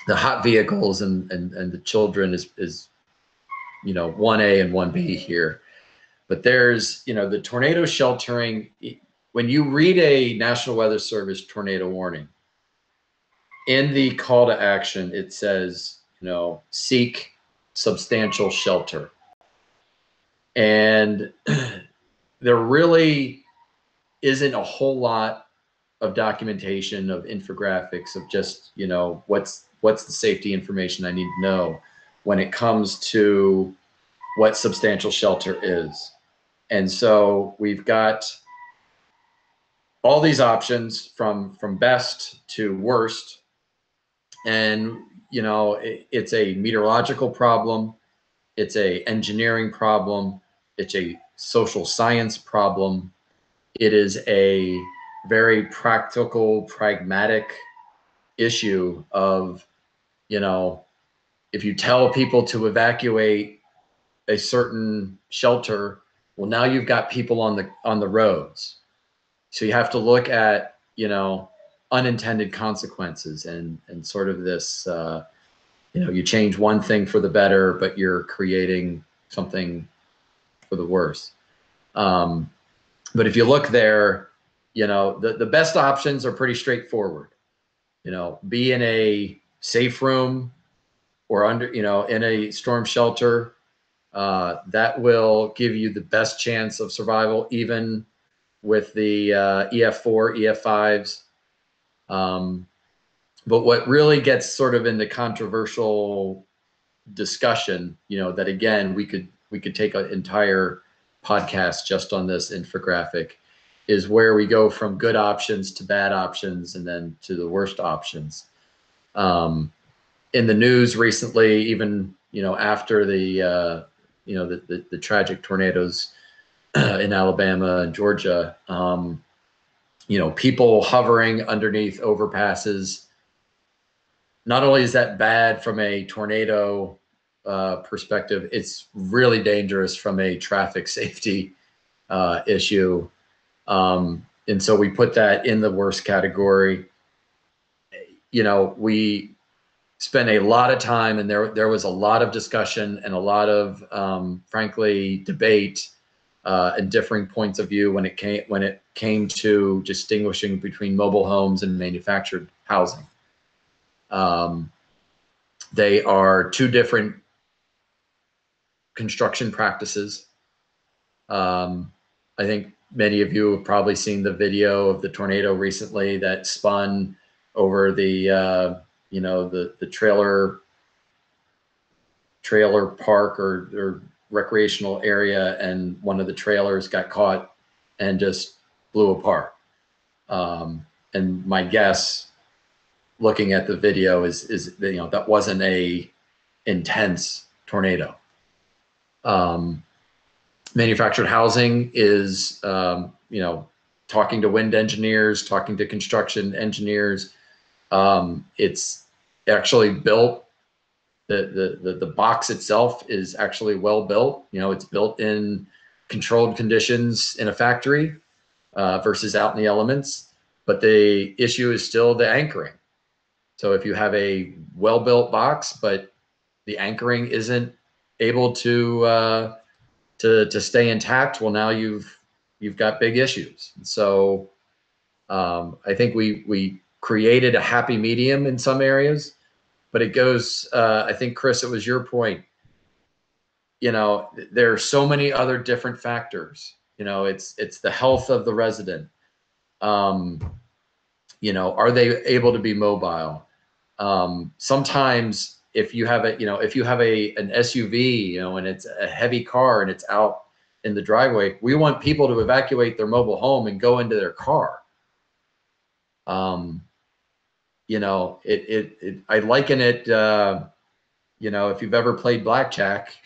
hot vehicles and the children is 1A and 1B here. But there's, the tornado sheltering. When you read a National Weather Service tornado warning, in the call to action, it says, seek substantial shelter. And there really isn't a whole lot of documentation, of infographics, of just, what's the safety information I need to know when it comes to what substantial shelter is. And so we've got all these options from best to worst. And, it's a meteorological problem. It's a engineering problem. It's a social science problem. It is a very practical, pragmatic issue of, if you tell people to evacuate a certain shelter, well, now you've got people on the roads. So you have to look at, unintended consequences and sort of this, you change one thing for the better, but you're creating something for the worse. But if you look there, the best options are pretty straightforward. Be in a safe room or in a storm shelter. That will give you the best chance of survival, even with the EF4, EF5s. But what really gets sort of in the controversial discussion, that again, we could take an entire podcast just on this infographic, is where we go from good options to bad options and then to the worst options. In the news recently, even, after the tragic tornadoes in Alabama and Georgia, people hovering underneath overpasses. Not only is that bad from a tornado perspective, it's really dangerous from a traffic safety issue. And so we put that in the worst category. spent a lot of time, and there was a lot of discussion and a lot of frankly debate and differing points of view when it came to distinguishing between mobile homes and manufactured housing. They are two different construction practices. I think many of you have probably seen the video of the tornado recently that spun over the trailer park or recreational area, and one of the trailers got caught and just blew apart. And my guess, looking at the video, is that wasn't a intense tornado. Manufactured housing is, talking to wind engineers, talking to construction engineers. It's actually built. The box itself is actually well built. It's built in controlled conditions in a factory versus out in the elements. But the issue is still the anchoring. So if you have a well-built box, but the anchoring isn't able to stay intact, well, now you've got big issues. And so I think we created a happy medium in some areas, but it goes. I think, Chris, it was your point. There are so many other different factors. It's the health of the resident. Are they able to be mobile? Sometimes if you have an SUV, and it's a heavy car and it's out in the driveway, we want people to evacuate their mobile home and go into their car. I liken it, if you've ever played blackjack,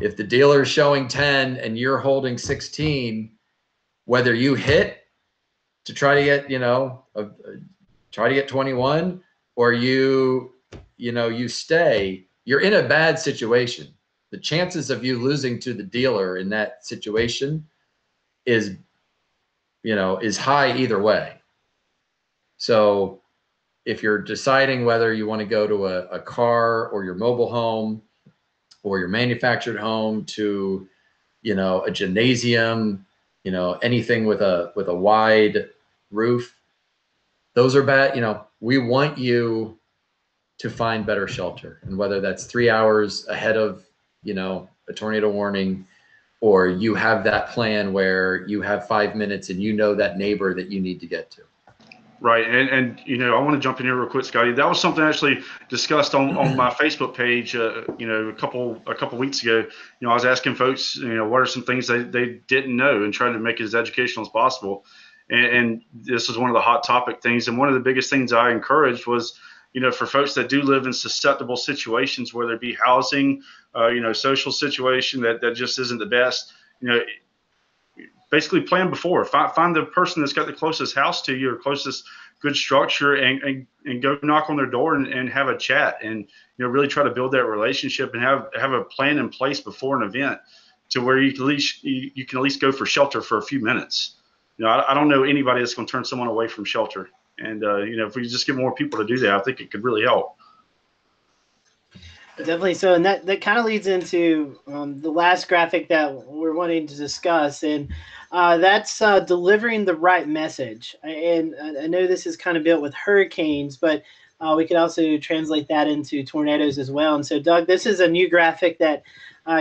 if the dealer's showing 10 and you're holding 16, whether you hit to try to get, try to get 21, or you stay, you're in a bad situation. The chances of you losing to the dealer in that situation is high either way. So if you're deciding whether you want to go to a car or your mobile home or your manufactured home to, a gymnasium, anything with a wide roof, those are bad. We want you to find better shelter, and whether that's 3 hours ahead of, a tornado warning, or you have that plan where you have 5 minutes and that neighbor that you need to get to. Right. And I want to jump in here real quick, Scotty. That was something I actually discussed on my Facebook page, a couple weeks ago. I was asking folks, what are some things they didn't know, and trying to make it as educational as possible. And this is one of the hot topic things. And one of the biggest things I encouraged was, for folks that do live in susceptible situations, whether it be housing, social situation that just isn't the best, basically plan before. Find the person that's got the closest house to you or closest good structure, and go knock on their door and have a chat, and really try to build that relationship and have a plan in place before an event, to where you can at least go for shelter for a few minutes. I don't know anybody that's going to turn someone away from shelter. And, if we just get more people to do that, I think it could really help. Definitely so. And that kind of leads into the last graphic that we're wanting to discuss. And that's delivering the right message. And I know this is kind of built with hurricanes, but we could also translate that into tornadoes as well. And so, Doug, this is a new graphic that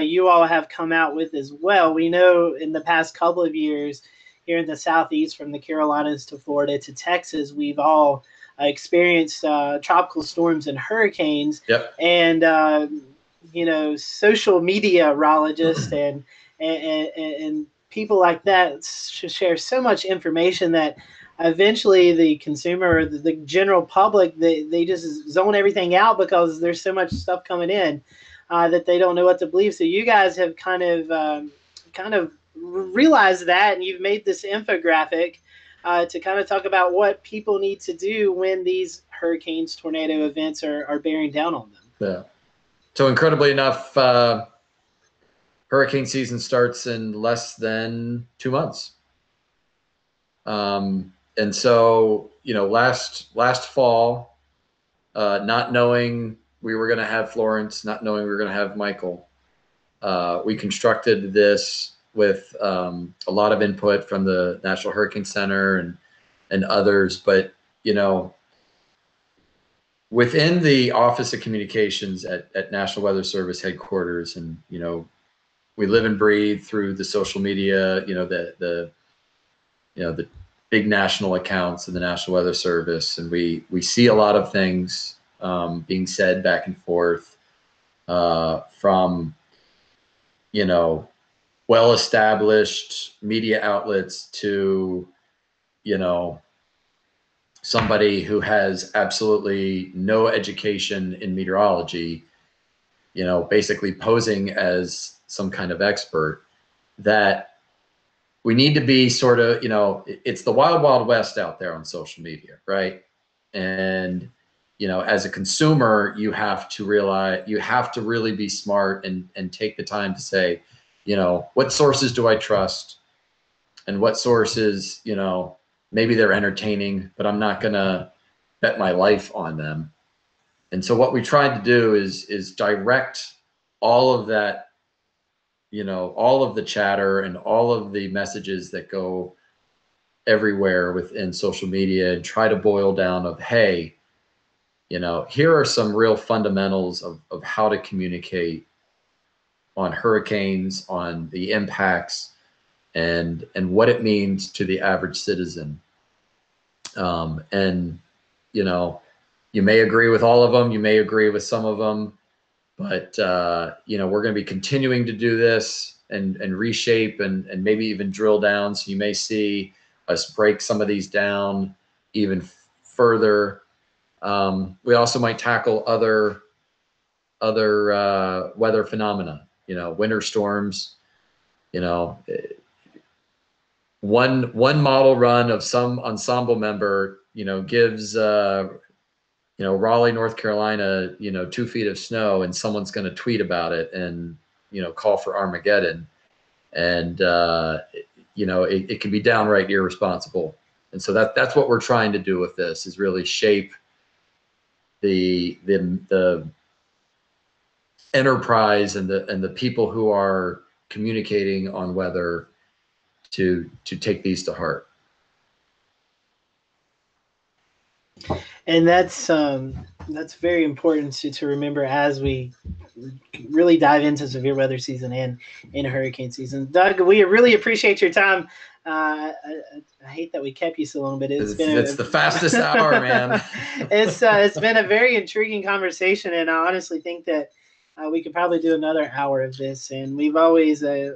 you all have come out with as well. We know in the past couple of years, here in the Southeast, from the Carolinas to Florida to Texas, we've all experienced tropical storms and hurricanes. Yep. And social meteorologists and people like that share so much information that eventually the consumer or the general public, they just zone everything out because there's so much stuff coming in that they don't know what to believe. So you guys have kind of realized that, and you've made this infographic to kind of talk about what people need to do when these hurricanes, tornado events are bearing down on them. Yeah. So incredibly enough, hurricane season starts in less than 2 months. And so, last fall, not knowing we were going to have Florence, not knowing we were going to have Michael. We constructed this with a lot of input from the National Hurricane Center and others, but within the Office of Communications at National Weather Service headquarters, and we live and breathe through the social media, the big national accounts of the National Weather Service, and we see a lot of things being said back and forth from well-established media outlets to somebody who has absolutely no education in meteorology, basically posing as some kind of expert. That we need to be sort of, it's the wild, wild west out there on social media, right? And, as a consumer, you have to realize, you have to really be smart and take the time to say, what sources do I trust? And what sources, maybe they're entertaining, but I'm not going to bet my life on them. And so what we tried to do is direct all of that, all of the chatter and all of the messages that go everywhere within social media, and try to boil down of, hey, here are some real fundamentals of how to communicate on hurricanes, on the impacts, and what it means to the average citizen. And you may agree with all of them, you may agree with some of them, but we're going to be continuing to do this and reshape and maybe even drill down. So you may see us break some of these down even further. We also might tackle other weather phenomena, winter storms. One model run of some ensemble member, gives Raleigh, North Carolina, 2 feet of snow, and someone's going to tweet about it and call for Armageddon, and it can be downright irresponsible. And so that's what we're trying to do with this, is really shape the enterprise and the people who are communicating on weather to take these to heart. And that's very important to remember as we really dive into severe weather season and in hurricane season. Doug, we really appreciate your time. I hate that we kept you so long, but it's the fastest hour, man. It's been a very intriguing conversation, and I honestly think that we could probably do another hour of this. And we've always enjoy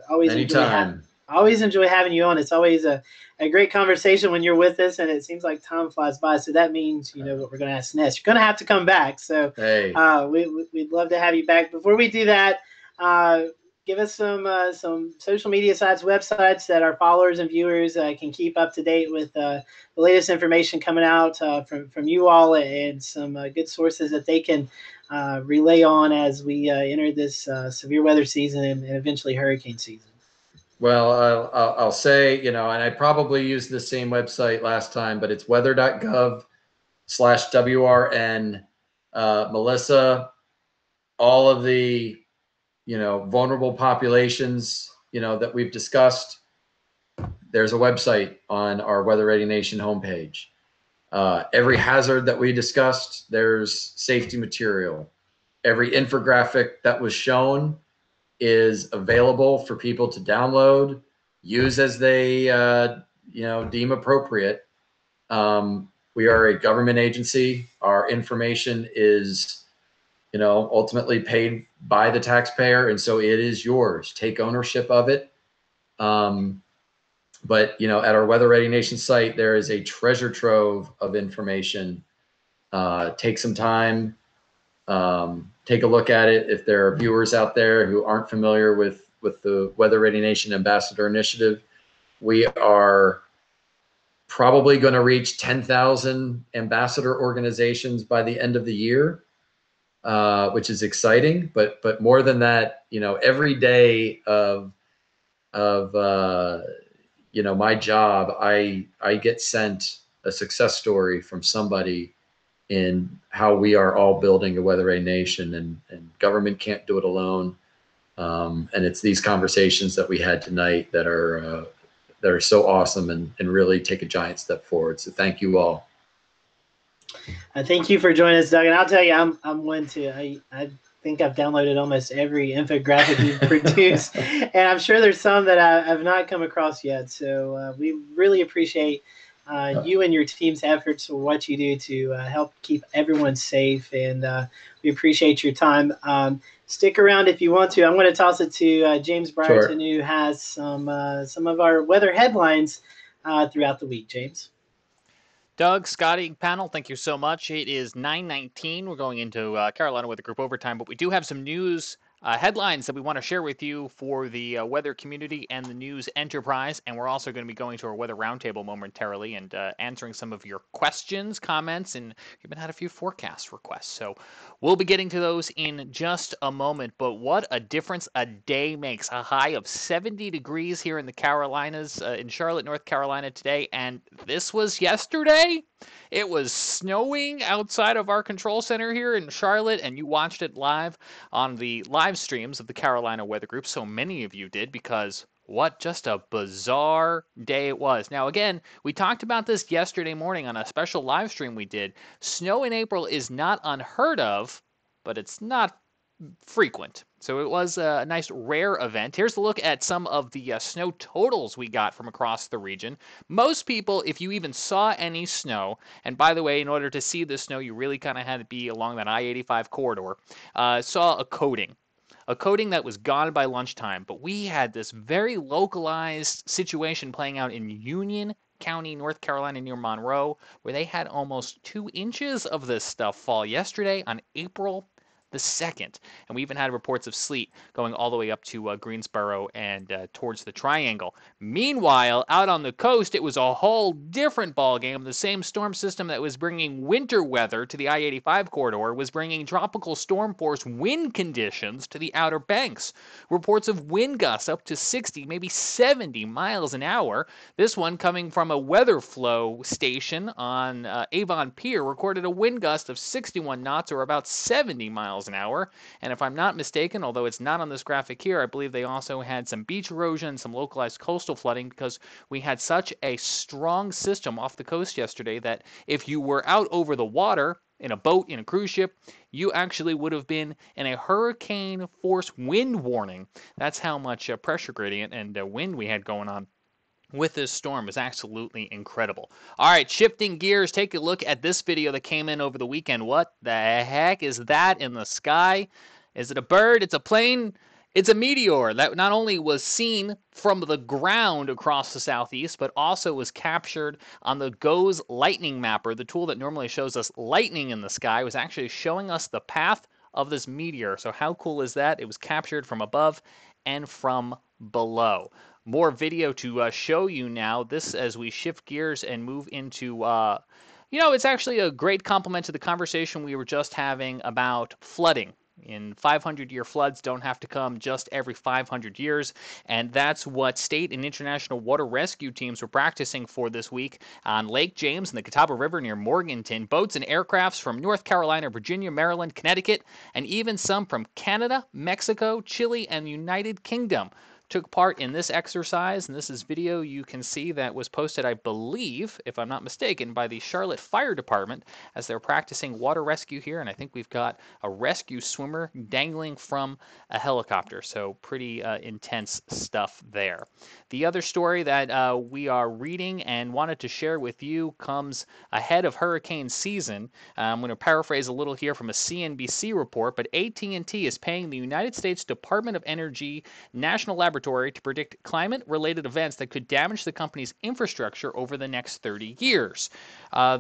having you on. It's always a great conversation when you're with us, and it seems like time flies by. So that means what we're going to ask next. You're going to have to come back. So hey. We'd love to have you back. Before we do that, give us some social media sites, websites that our followers and viewers can keep up to date with the latest information coming out from you all, and some good sources that they can relay on as we enter this severe weather season and eventually hurricane season. Well, I'll say, and I probably used the same website last time, but it's weather.gov/WRN. Melissa, all of the, vulnerable populations, that we've discussed, there's a website on our Weather Ready Nation homepage. Every hazard that we discussed, there's safety material. Every infographic that was shown is available for people to download, use as they deem appropriate. We are a government agency. Our information is ultimately paid by the taxpayer, and so it is yours. Take ownership of it. But at our Weather Ready Nation site, there is a treasure trove of information. Take some time. Take a look at it. If there are viewers out there who aren't familiar with the Weather Ready Nation Ambassador Initiative, we are probably going to reach 10,000 ambassador organizations by the end of the year, which is exciting. But more than that, every day of my job, I get sent a success story from somebody in how we are all building a Weather A nation, and government can't do it alone. And it's these conversations that we had tonight that are so awesome and really take a giant step forward. So thank you all. Thank you for joining us, Doug. And I'll tell you, I'm one too. I think I've downloaded almost every infographic you've produced, and I'm sure there's some that I've not come across yet. So we really appreciate you and your team's efforts for what you do to help keep everyone safe, and we appreciate your time. Stick around if you want to. I'm going to toss it to James Brierton, who has some of our weather headlines throughout the week. James. Doug, Scotty, panel, thank you so much. It is 9:19. We're going into Carolina Weather Group overtime, but we do have some news headlines that we want to share with you for the weather community and the news enterprise. And we're also going to be going to our weather roundtable momentarily and answering some of your questions, comments, and we've even had a few forecast requests. So we'll be getting to those in just a moment. But what a difference a day makes. A high of 70 degrees here in the Carolinas, in Charlotte, North Carolina today. And this was yesterday. It was snowing outside of our control center here in Charlotte, and you watched it live on the live streams of the Carolina Weather Group. So many of you did, because what just a bizarre day it was. Now, again, we talked about this yesterday morning on a special live stream we did. Snow in April is not unheard of, but it's not frequent. So it was a nice rare event. Here's a look at some of the snow totals we got from across the region. Most people, if you even saw any snow, and by the way, in order to see the snow, you really kind of had to be along that I-85 corridor, saw a coating that was gone by lunchtime. But we had this very localized situation playing out in Union County, North Carolina, near Monroe, where they had almost 2 inches of this stuff fall yesterday on April the 2nd. And we even had reports of sleet going all the way up to Greensboro and towards the Triangle. Meanwhile, out on the coast, it was a whole different ballgame. The same storm system that was bringing winter weather to the I-85 corridor was bringing tropical storm force wind conditions to the Outer Banks. Reports of wind gusts up to 60, maybe 70 miles an hour. This one coming from a weather flow station on Avon Pier recorded a wind gust of 61 knots, or about 70 miles an hour. And if I'm not mistaken, although it's not on this graphic here, I believe they also had some beach erosion, some localized coastal flooding, because we had such a strong system off the coast yesterday that if you were out over the water in a boat, in a cruise ship, you actually would have been in a hurricane force wind warning. That's how much pressure gradient and wind we had going on with this storm. Is absolutely incredible. All right, shifting gears, take a look at this video that came in over the weekend. What the heck is that in the sky? Is it a bird? It's a plane? It's a meteor that not only was seen from the ground across the southeast, but also was captured on the GOES lightning mapper. The tool that normally shows us lightning in the sky was actually showing us the path of this meteor. So how cool is that? It was captured from above and from below. More video to show you now. This, as we shift gears and move into, it's actually a great complement to the conversation we were just having about flooding. In 500-year floods don't have to come just every 500 years, and that's what state and international water rescue teams were practicing for this week on Lake James and the Catawba River near Morganton. Boats and aircrafts from North Carolina, Virginia, Maryland, Connecticut, and even some from Canada, Mexico, Chile, and the United Kingdom took part in this exercise, and this is video you can see that was posted, I believe, if I'm not mistaken, by the Charlotte Fire Department as they're practicing water rescue here. And I think we've got a rescue swimmer dangling from a helicopter, so pretty intense stuff there. The other story that we are reading and wanted to share with you comes ahead of hurricane season. I'm going to paraphrase a little here from a CNBC report, but AT&T is paying the United States Department of Energy National Laboratory to predict climate-related events that could damage the company's infrastructure over the next 30 years.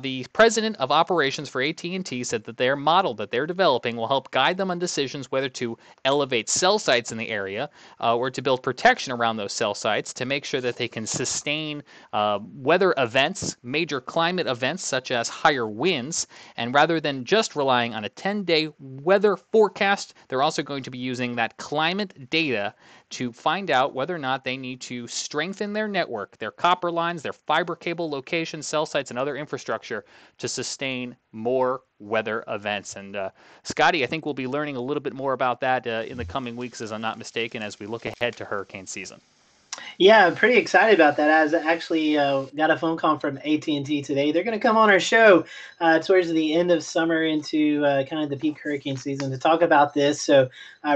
The president of operations for AT&T said that their model that they're developing will help guide them on decisions whether to elevate cell sites in the area or to build protection around those cell sites to make sure that they can sustain weather events, major climate events such as higher winds. And rather than just relying on a 10-day weather forecast, they're also going to be using that climate data to find out whether or not they need to strengthen their network, their copper lines, their fiber cable locations, cell sites, and other infrastructure to sustain more weather events. And Scotty, I think we'll be learning a little bit more about that in the coming weeks, as I'm not mistaken, as we look ahead to hurricane season. Yeah, I'm pretty excited about that. I actually got a phone call from AT&T today. They're going to come on our show towards the end of summer into kind of the peak hurricane season to talk about this. So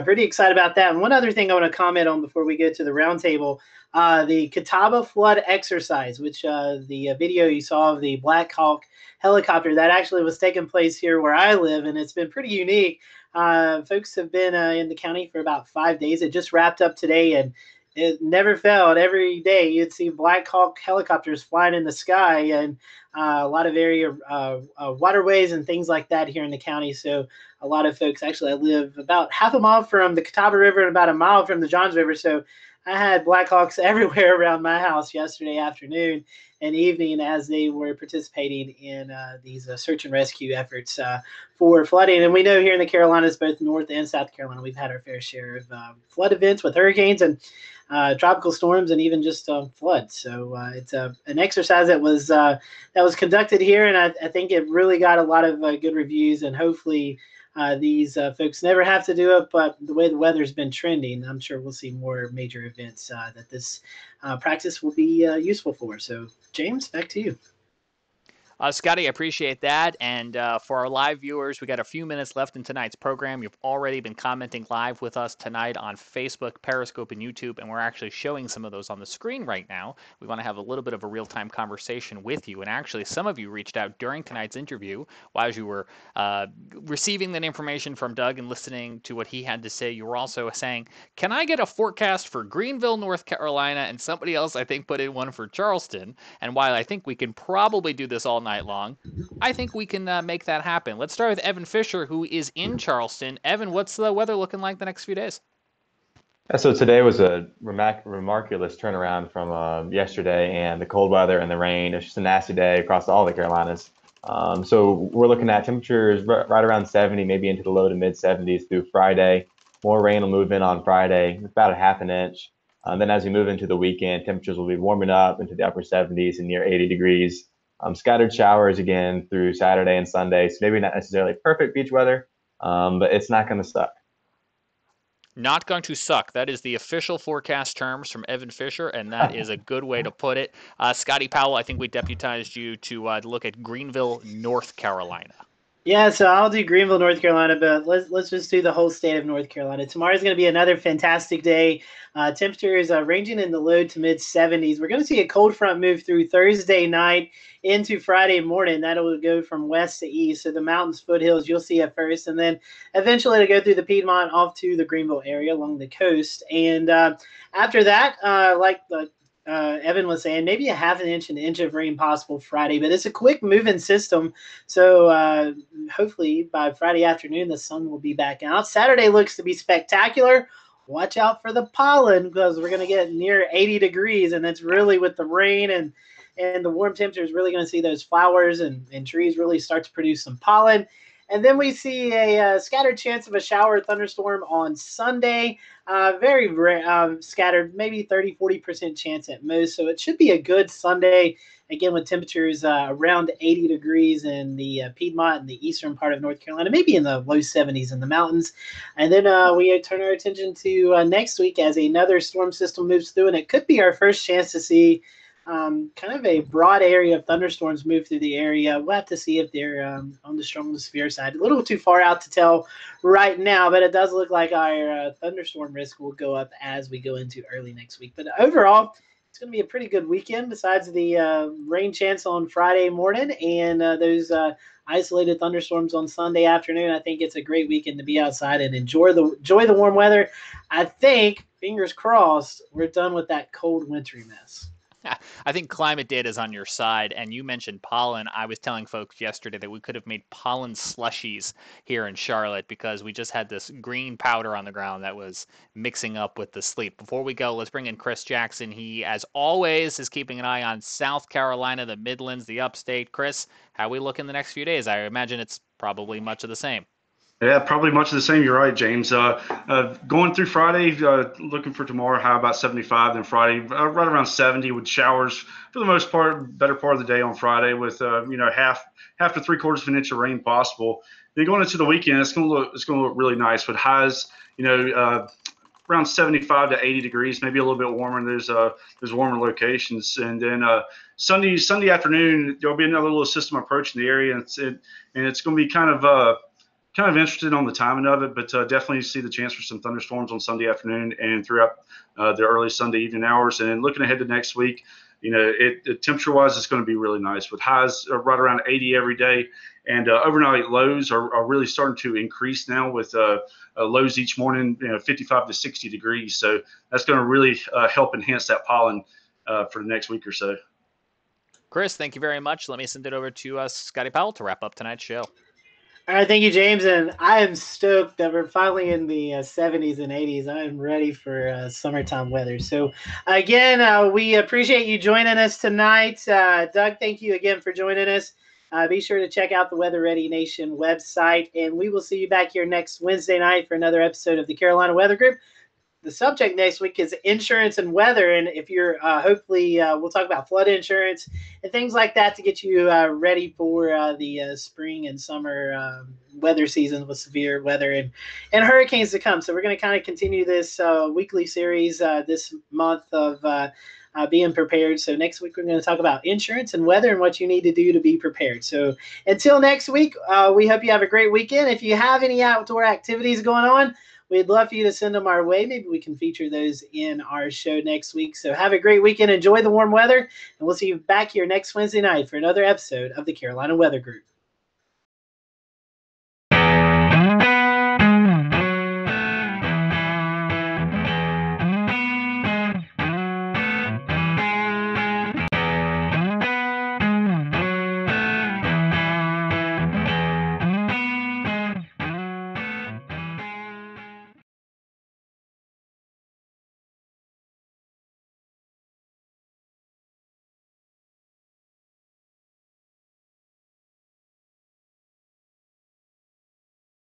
pretty excited about that. And one other thing I want to comment on before we get to the roundtable, the Catawba flood exercise, which the video you saw of the Black Hawk helicopter, that actually was taking place here where I live, and it's been pretty unique. Folks have been in the county for about 5 days. It just wrapped up today, and it never failed. Every day you'd see Black Hawk helicopters flying in the sky, and a lot of area waterways and things like that here in the county. So a lot of folks, actually I live about half a mile from the Catawba River and about a mile from the Johns River. So I had Black Hawks everywhere around my house yesterday afternoon and evening as they were participating in these search and rescue efforts for flooding. And we know here in the Carolinas, both North and South Carolina, we've had our fair share of flood events with hurricanes and tropical storms and even just floods. So it's an exercise that was conducted here, and I think it really got a lot of good reviews, and hopefully these folks never have to do it. But the way the weather's been trending, I'm sure we'll see more major events that this practice will be useful for. So James, back to you. Scotty, I appreciate that. And for our live viewers, we got a few minutes left in tonight's program. You've already been commenting live with us tonight on Facebook, Periscope, and YouTube, and we're actually showing some of those on the screen right now. We want to have a little bit of a real-time conversation with you. And actually, some of you reached out during tonight's interview while you were receiving that information from Doug and listening to what he had to say. You were also saying, can I get a forecast for Greenville, North Carolina? And somebody else, I think, put in one for Charleston. And while I think we can probably do this all night long, I think we can make that happen. Let's start with Evan Fisher, who is in Charleston. Evan, what's the weather looking like the next few days? So today was a remarkable turnaround from yesterday, and the cold weather and the rain. It's just a nasty day across all the Carolinas. So we're looking at temperatures right around 70, maybe into the low to mid 70s through Friday. More rain will move in on Friday, about a half an inch. Then as we move into the weekend, temperatures will be warming up into the upper 70s and near 80 degrees. Scattered showers again through Saturday and Sunday. So maybe not necessarily perfect beach weather, but it's not going to suck. Not going to suck. That is the official forecast terms from Evan Fisher, and that is a good way to put it. Scotty Powell, I think we deputized you to look at Greenville, North Carolina. Yeah, so I'll do Greenville, North Carolina, but let's just do the whole state of North Carolina. Tomorrow's going to be another fantastic day. Temperatures ranging in the low to mid 70s. We're going to see a cold front move through Thursday night into Friday morning. That'll go from west to east. So the mountains, foothills, you'll see at first, and then eventually it'll go through the Piedmont off to the Greenville area along the coast. And after that, like the Evan was saying, maybe a half an inch of rain possible Friday, but it's a quick moving system. So hopefully by Friday afternoon, the sun will be back out. Saturday looks to be spectacular. Watch out for the pollen because we're going to get near 80 degrees, and that's really with the rain and the warm temperatures really going to see those flowers and trees really start to produce some pollen. And then we see a scattered chance of a shower or thunderstorm on Sunday. Very scattered, maybe 30-40% chance at most. So it should be a good Sunday, again, with temperatures around 80 degrees in the Piedmont and the eastern part of North Carolina, maybe in the low 70s in the mountains. And then we turn our attention to next week as another storm system moves through, and it could be our first chance to see kind of a broad area of thunderstorms move through the area. We'll have to see if they're on the stratosphere side. A little too far out to tell right now, but it does look like our thunderstorm risk will go up as we go into early next week. But overall, it's going to be a pretty good weekend besides the rain chance on Friday morning and those isolated thunderstorms on Sunday afternoon. I think it's a great weekend to be outside and enjoy the warm weather. I think, fingers crossed, we're done with that cold wintry mess. I think climate data is on your side, and you mentioned pollen. I was telling folks yesterday that we could have made pollen slushies here in Charlotte because we just had this green powder on the ground that was mixing up with the sleet. Before we go, let's bring in Chris Jackson. He, as always, is keeping an eye on South Carolina, the Midlands, the upstate. Chris, how we look in the next few days? I imagine it's probably much of the same. Yeah, probably much of the same. You're right, James. Going through Friday, looking for tomorrow, high about 75. Then Friday, right around 70 with showers for the most part, better part of the day on Friday with half to 3/4 of an inch of rain possible. Then going into the weekend, it's going to look really nice with highs, around 75 to 80 degrees, maybe a little bit warmer in those warmer locations. And then Sunday afternoon, there'll be another little system approaching the area, and it's going to be kind of interested on the timing of it, but definitely see the chance for some thunderstorms on Sunday afternoon and throughout the early Sunday evening hours. And looking ahead to next week, temperature-wise, it's going to be really nice with highs right around 80 every day, and overnight lows are really starting to increase now with lows each morning, 55 to 60 degrees. So that's going to really help enhance that pollen for the next week or so. Chris, thank you very much. Let me send it over to Scotty Powell to wrap up tonight's show. All right, thank you, James, and I am stoked that we're finally in the 70s and 80s. I am ready for summertime weather. So, again, we appreciate you joining us tonight. Doug, thank you again for joining us. Be sure to check out the Weather Ready Nation website, and we will see you back here next Wednesday night for another episode of the Carolina Weather Group. The subject next week is insurance and weather, and if you're hopefully we'll talk about flood insurance and things like that to get you ready for the spring and summer weather season with severe weather and hurricanes to come. So we're going to kind of continue this weekly series this month of being prepared. So next week we're going to talk about insurance and weather and what you need to do to be prepared. So until next week, we hope you have a great weekend. If you have any outdoor activities going on, we'd love for you to send them our way. Maybe we can feature those in our show next week. So have a great weekend. Enjoy the warm weather. And we'll see you back here next Wednesday night for another episode of the Carolina Weather Group.